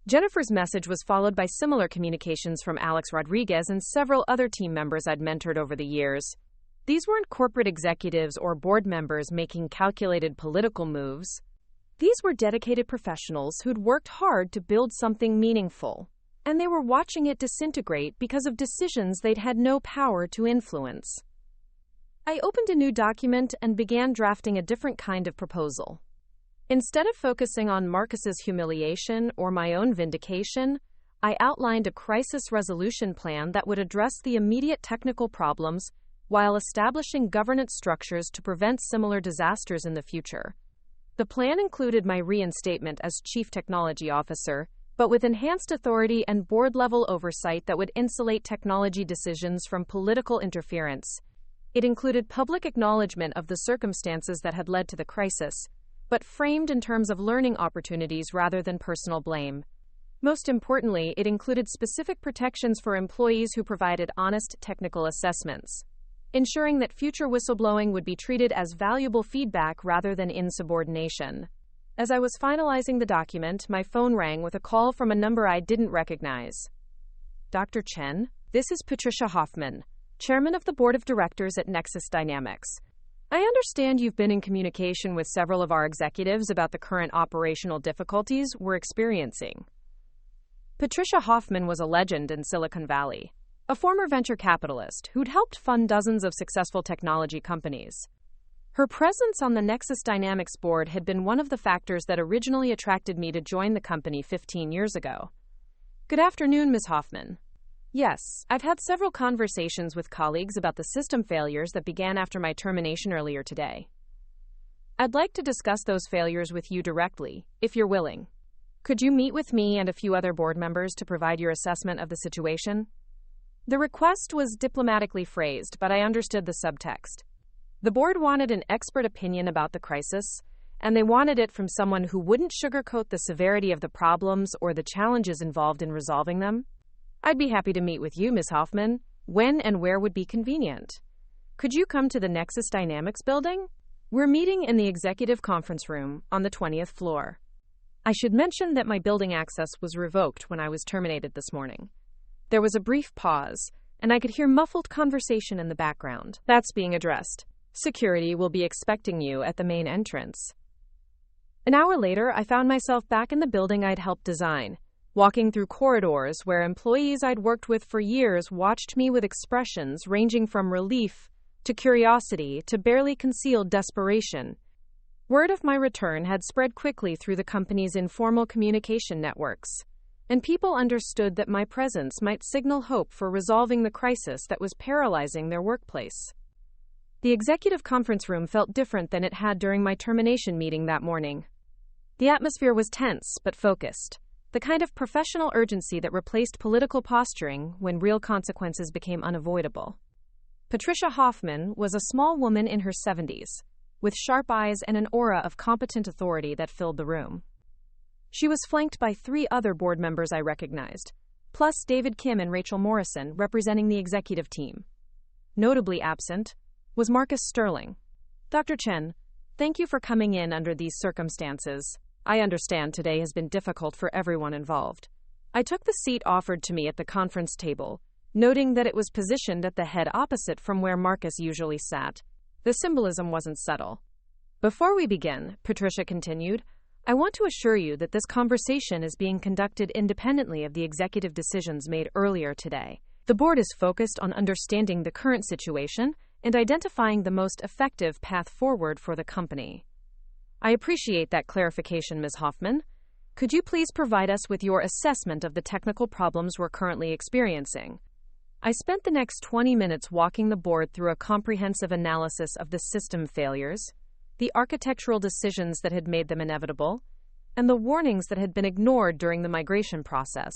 Jennifer's message was followed by similar communications from Alex Rodriguez and several other team members I'd mentored over the years. These weren't corporate executives or board members making calculated political moves. These were dedicated professionals who'd worked hard to build something meaningful, and they were watching it disintegrate because of decisions they'd had no power to influence. I opened a new document and began drafting a different kind of proposal. Instead of focusing on Marcus's humiliation or my own vindication, I outlined a crisis resolution plan that would address the immediate technical problems while establishing governance structures to prevent similar disasters in the future. The plan included my reinstatement as Chief Technology Officer, but with enhanced authority and board-level oversight that would insulate technology decisions from political interference. It included public acknowledgement of the circumstances that had led to the crisis, but framed in terms of learning opportunities rather than personal blame. Most importantly, it included specific protections for employees who provided honest technical assessments, ensuring that future whistleblowing would be treated as valuable feedback rather than insubordination. As I was finalizing the document, my phone rang with a call from a number I didn't recognize. Dr. Chen, this is Patricia Hoffman, Chairman of the Board of Directors at Nexus Dynamics. I understand you've been in communication with several of our executives about the current operational difficulties we're experiencing. Patricia Hoffman was a legend in Silicon Valley, a former venture capitalist who'd helped fund dozens of successful technology companies. Her presence on the Nexus Dynamics board had been one of the factors that originally attracted me to join the company 15 years ago. Good afternoon, Ms. Hoffman. Yes, I've had several conversations with colleagues about the system failures that began after my termination earlier today. I'd like to discuss those failures with you directly, if you're willing. Could you meet with me and a few other board members to provide your assessment of the situation? The request was diplomatically phrased, but I understood the subtext. The board wanted an expert opinion about the crisis, and they wanted it from someone who wouldn't sugarcoat the severity of the problems or the challenges involved in resolving them. I'd be happy to meet with you, Ms. Hoffman. When and where would be convenient? Could you come to the Nexus Dynamics building? We're meeting in the executive conference room on the 20th floor. I should mention that my building access was revoked when I was terminated this morning. There was a brief pause, and I could hear muffled conversation in the background. That's being addressed. Security will be expecting you at the main entrance. An hour later, I found myself back in the building I'd helped design, walking through corridors where employees I'd worked with for years watched me with expressions ranging from relief to curiosity to barely concealed desperation. Word of my return had spread quickly through the company's informal communication networks, and people understood that my presence might signal hope for resolving the crisis that was paralyzing their workplace. The executive conference room felt different than it had during my termination meeting that morning. The atmosphere was tense but focused, the kind of professional urgency that replaced political posturing when real consequences became unavoidable. Patricia Hoffman was a small woman in her 70s, with sharp eyes and an aura of competent authority that filled the room. She was flanked by 3 other board members I recognized, plus David Kim and Rachel Morrison representing the executive team. Notably absent was Marcus Sterling. Dr. Chen, thank you for coming in under these circumstances. I understand today has been difficult for everyone involved. I took the seat offered to me at the conference table, noting that it was positioned at the head opposite from where Marcus usually sat. The symbolism wasn't subtle. Before we begin, Patricia continued, I want to assure you that this conversation is being conducted independently of the executive decisions made earlier today. The board is focused on understanding the current situation and identifying the most effective path forward for the company. I appreciate that clarification, Ms. Hoffman. Could you please provide us with your assessment of the technical problems we're currently experiencing? I spent the next 20 minutes walking the board through a comprehensive analysis of the system failures, the architectural decisions that had made them inevitable, and the warnings that had been ignored during the migration process.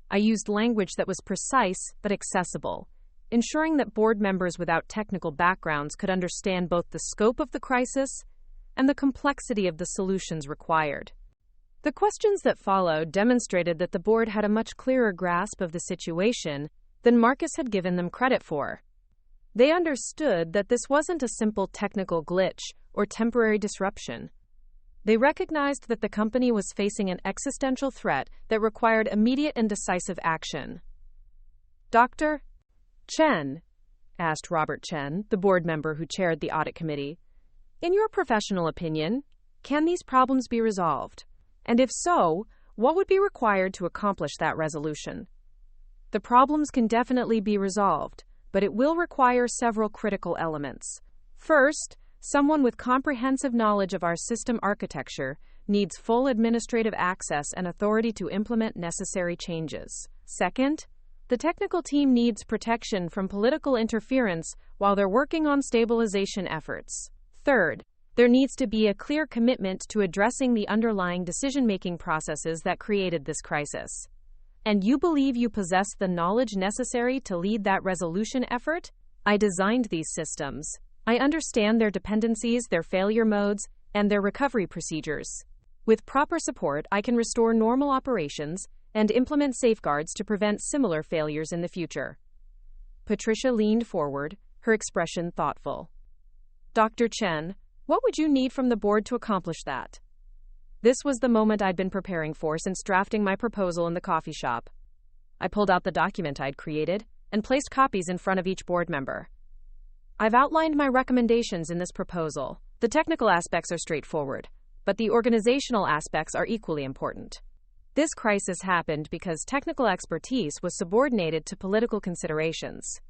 I used language that was precise but accessible, ensuring that board members without technical backgrounds could understand both the scope of the crisis and the complexity of the solutions required. The questions that followed demonstrated that the board had a much clearer grasp of the situation than Marcus had given them credit for. They understood that this wasn't a simple technical glitch or temporary disruption. They recognized that the company was facing an existential threat that required immediate and decisive action. Dr. Chen, asked Robert Chen, the board member who chaired the audit committee, in your professional opinion, can these problems be resolved? And if so, what would be required to accomplish that resolution? The problems can definitely be resolved, but it will require several critical elements. First, someone with comprehensive knowledge of our system architecture needs full administrative access and authority to implement necessary changes. Second, the technical team needs protection from political interference while they're working on stabilization efforts. Third, there needs to be a clear commitment to addressing the underlying decision-making processes that created this crisis. And you believe you possess the knowledge necessary to lead that resolution effort? I designed these systems. I understand their dependencies, their failure modes, and their recovery procedures. With proper support, I can restore normal operations and implement safeguards to prevent similar failures in the future. Patricia leaned forward, her expression thoughtful. Dr. Chen, what would you need from the board to accomplish that? This was the moment I'd been preparing for since drafting my proposal in the coffee shop. I pulled out the document I'd created and placed copies in front of each board member. I've outlined my recommendations in this proposal. The technical aspects are straightforward, but the organizational aspects are equally important. This crisis happened because technical expertise was subordinated to political considerations.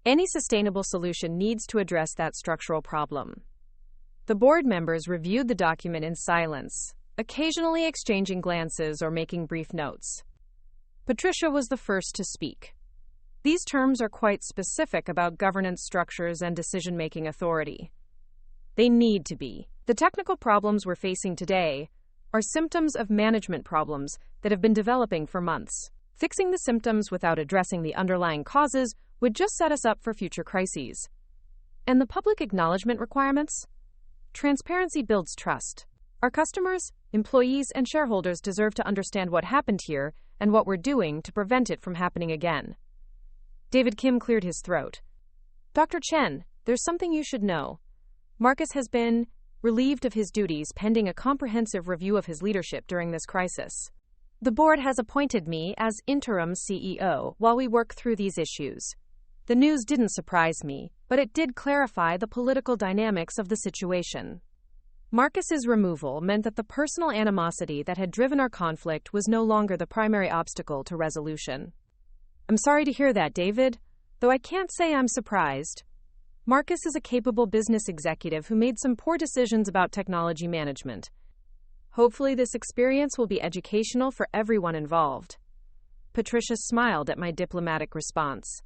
Any sustainable solution needs to address that structural problem. The board members reviewed the document in silence, occasionally exchanging glances or making brief notes. Patricia was the first to speak. These terms are quite specific about governance structures and decision-making authority. They need to be. The technical problems we're facing today are symptoms of management problems that have been developing for months. Fixing the symptoms without addressing the underlying causes would just set us up for future crises. And the public acknowledgement requirements? Transparency builds trust. Our customers, employees, and shareholders deserve to understand what happened here and what we're doing to prevent it from happening again. David Kim cleared his throat. Dr. Chen, there's something you should know. Marcus has been relieved of his duties pending a comprehensive review of his leadership during this crisis. The board has appointed me as interim CEO while we work through these issues. The news didn't surprise me, but it did clarify the political dynamics of the situation. Marcus's removal meant that the personal animosity that had driven our conflict was no longer the primary obstacle to resolution. I'm sorry to hear that, David, though I can't say I'm surprised. Marcus is a capable business executive who made some poor decisions about technology management. Hopefully this experience will be educational for everyone involved. Patricia smiled at my diplomatic response.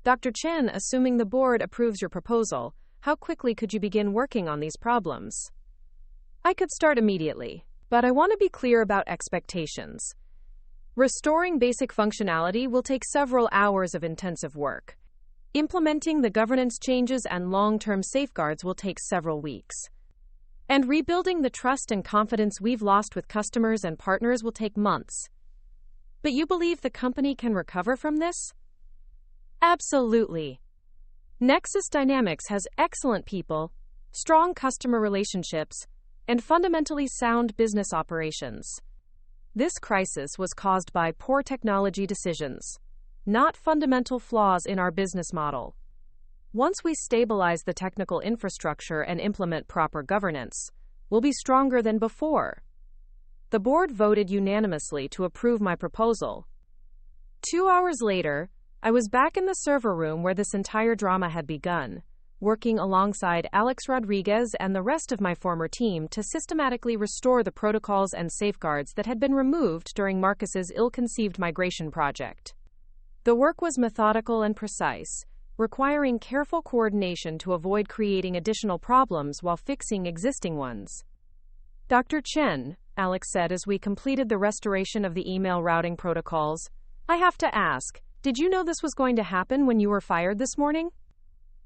Dr. Chen, assuming the board approves your proposal, how quickly could you begin working on these problems? I could start immediately, but I want to be clear about expectations. Restoring basic functionality will take several hours of intensive work. Implementing the governance changes and long-term safeguards will take several weeks. And rebuilding the trust and confidence we've lost with customers and partners will take months. But you believe the company can recover from this? Absolutely. Nexus Dynamics has excellent people, strong customer relationships, and fundamentally sound business operations. This crisis was caused by poor technology decisions, not fundamental flaws in our business model. Once we stabilize the technical infrastructure and implement proper governance, we'll be stronger than before. The board voted unanimously to approve my proposal. 2 hours later, I was back in the server room where this entire drama had begun, working alongside Alex Rodriguez and the rest of my former team to systematically restore the protocols and safeguards that had been removed during Marcus's ill-conceived migration project. The work was methodical and precise, requiring careful coordination to avoid creating additional problems while fixing existing ones. Dr. Chen, Alex said as we completed the restoration of the email routing protocols, I have to ask, did you know this was going to happen when you were fired this morning?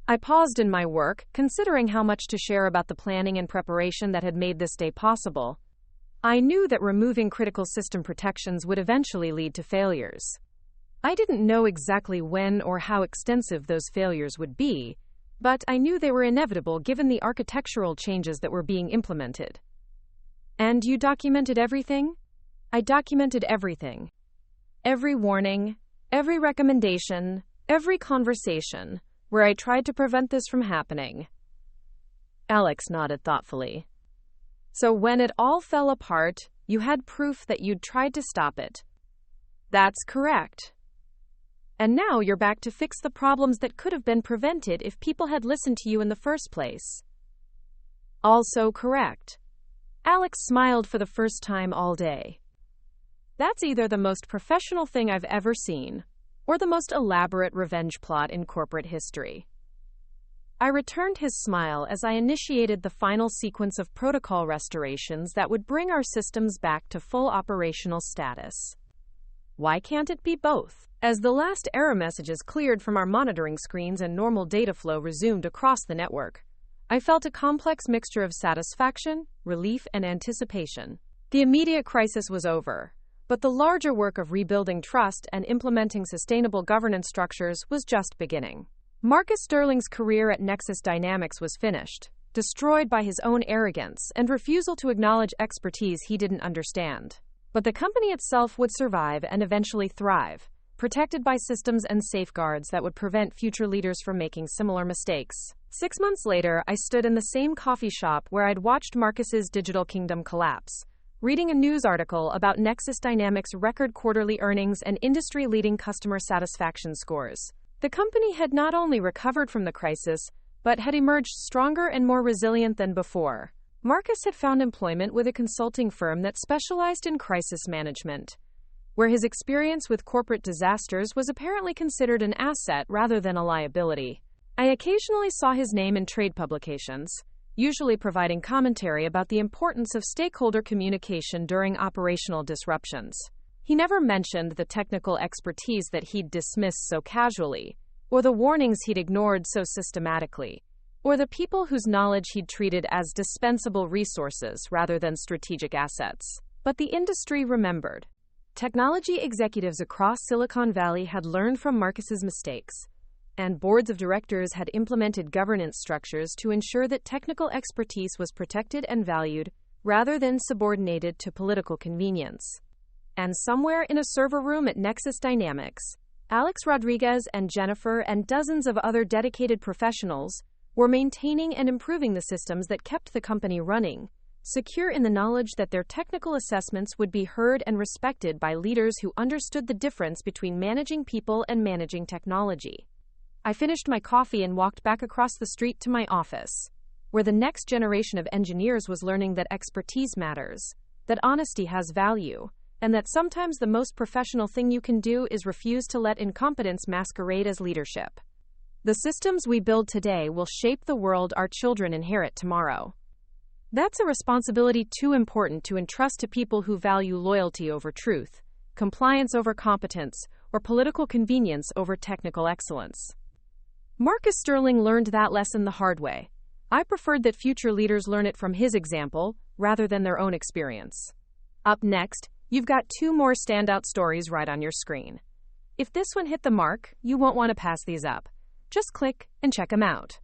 I paused in my work, considering how much to share about the planning and preparation that had made this day possible. I knew that removing critical system protections would eventually lead to failures. I didn't know exactly when or how extensive those failures would be, but I knew they were inevitable given the architectural changes that were being implemented. And you documented everything? I documented everything. Every warning, every recommendation, every conversation, where I tried to prevent this from happening. Alex nodded thoughtfully. So when it all fell apart, you had proof that you'd tried to stop it. That's correct. And now you're back to fix the problems that could have been prevented if people had listened to you in the first place. Also correct. Alex smiled for the first time all day. That's either the most professional thing I've ever seen, or the most elaborate revenge plot in corporate history. I returned his smile as I initiated the final sequence of protocol restorations that would bring our systems back to full operational status. Why can't it be both? As the last error messages cleared from our monitoring screens and normal data flow resumed across the network, I felt a complex mixture of satisfaction, relief, and anticipation. The immediate crisis was over, but the larger work of rebuilding trust and implementing sustainable governance structures was just beginning. Marcus Sterling's career at Nexus Dynamics was finished, destroyed by his own arrogance and refusal to acknowledge expertise he didn't understand. But the company itself would survive and eventually thrive, protected by systems and safeguards that would prevent future leaders from making similar mistakes. 6 months later, I stood in the same coffee shop where I'd watched Marcus's digital kingdom collapse, reading a news article about Nexus Dynamics' record quarterly earnings and industry-leading customer satisfaction scores. The company had not only recovered from the crisis, but had emerged stronger and more resilient than before. Marcus had found employment with a consulting firm that specialized in crisis management, where his experience with corporate disasters was apparently considered an asset rather than a liability. I occasionally saw his name in trade publications, usually providing commentary about the importance of stakeholder communication during operational disruptions. He never mentioned the technical expertise that he'd dismissed so casually, or the warnings he'd ignored so systematically, or the people whose knowledge he'd treated as dispensable resources rather than strategic assets. But the industry remembered. Technology executives across Silicon Valley had learned from Marcus's mistakes, and boards of directors had implemented governance structures to ensure that technical expertise was protected and valued, rather than subordinated to political convenience. And somewhere in a server room at Nexus Dynamics, Alex Rodriguez and Jennifer and dozens of other dedicated professionals were maintaining and improving the systems that kept the company running, secure in the knowledge that their technical assessments would be heard and respected by leaders who understood the difference between managing people and managing technology. I finished my coffee and walked back across the street to my office, where the next generation of engineers was learning that expertise matters, that honesty has value, and that sometimes the most professional thing you can do is refuse to let incompetence masquerade as leadership. The systems we build today will shape the world our children inherit tomorrow. That's a responsibility too important to entrust to people who value loyalty over truth, compliance over competence, or political convenience over technical excellence. Marcus Sterling learned that lesson the hard way. I preferred that future leaders learn it from his example, rather than their own experience. Up next, you've got 2 more standout stories right on your screen. If this one hit the mark, you won't want to pass these up. Just click and check them out.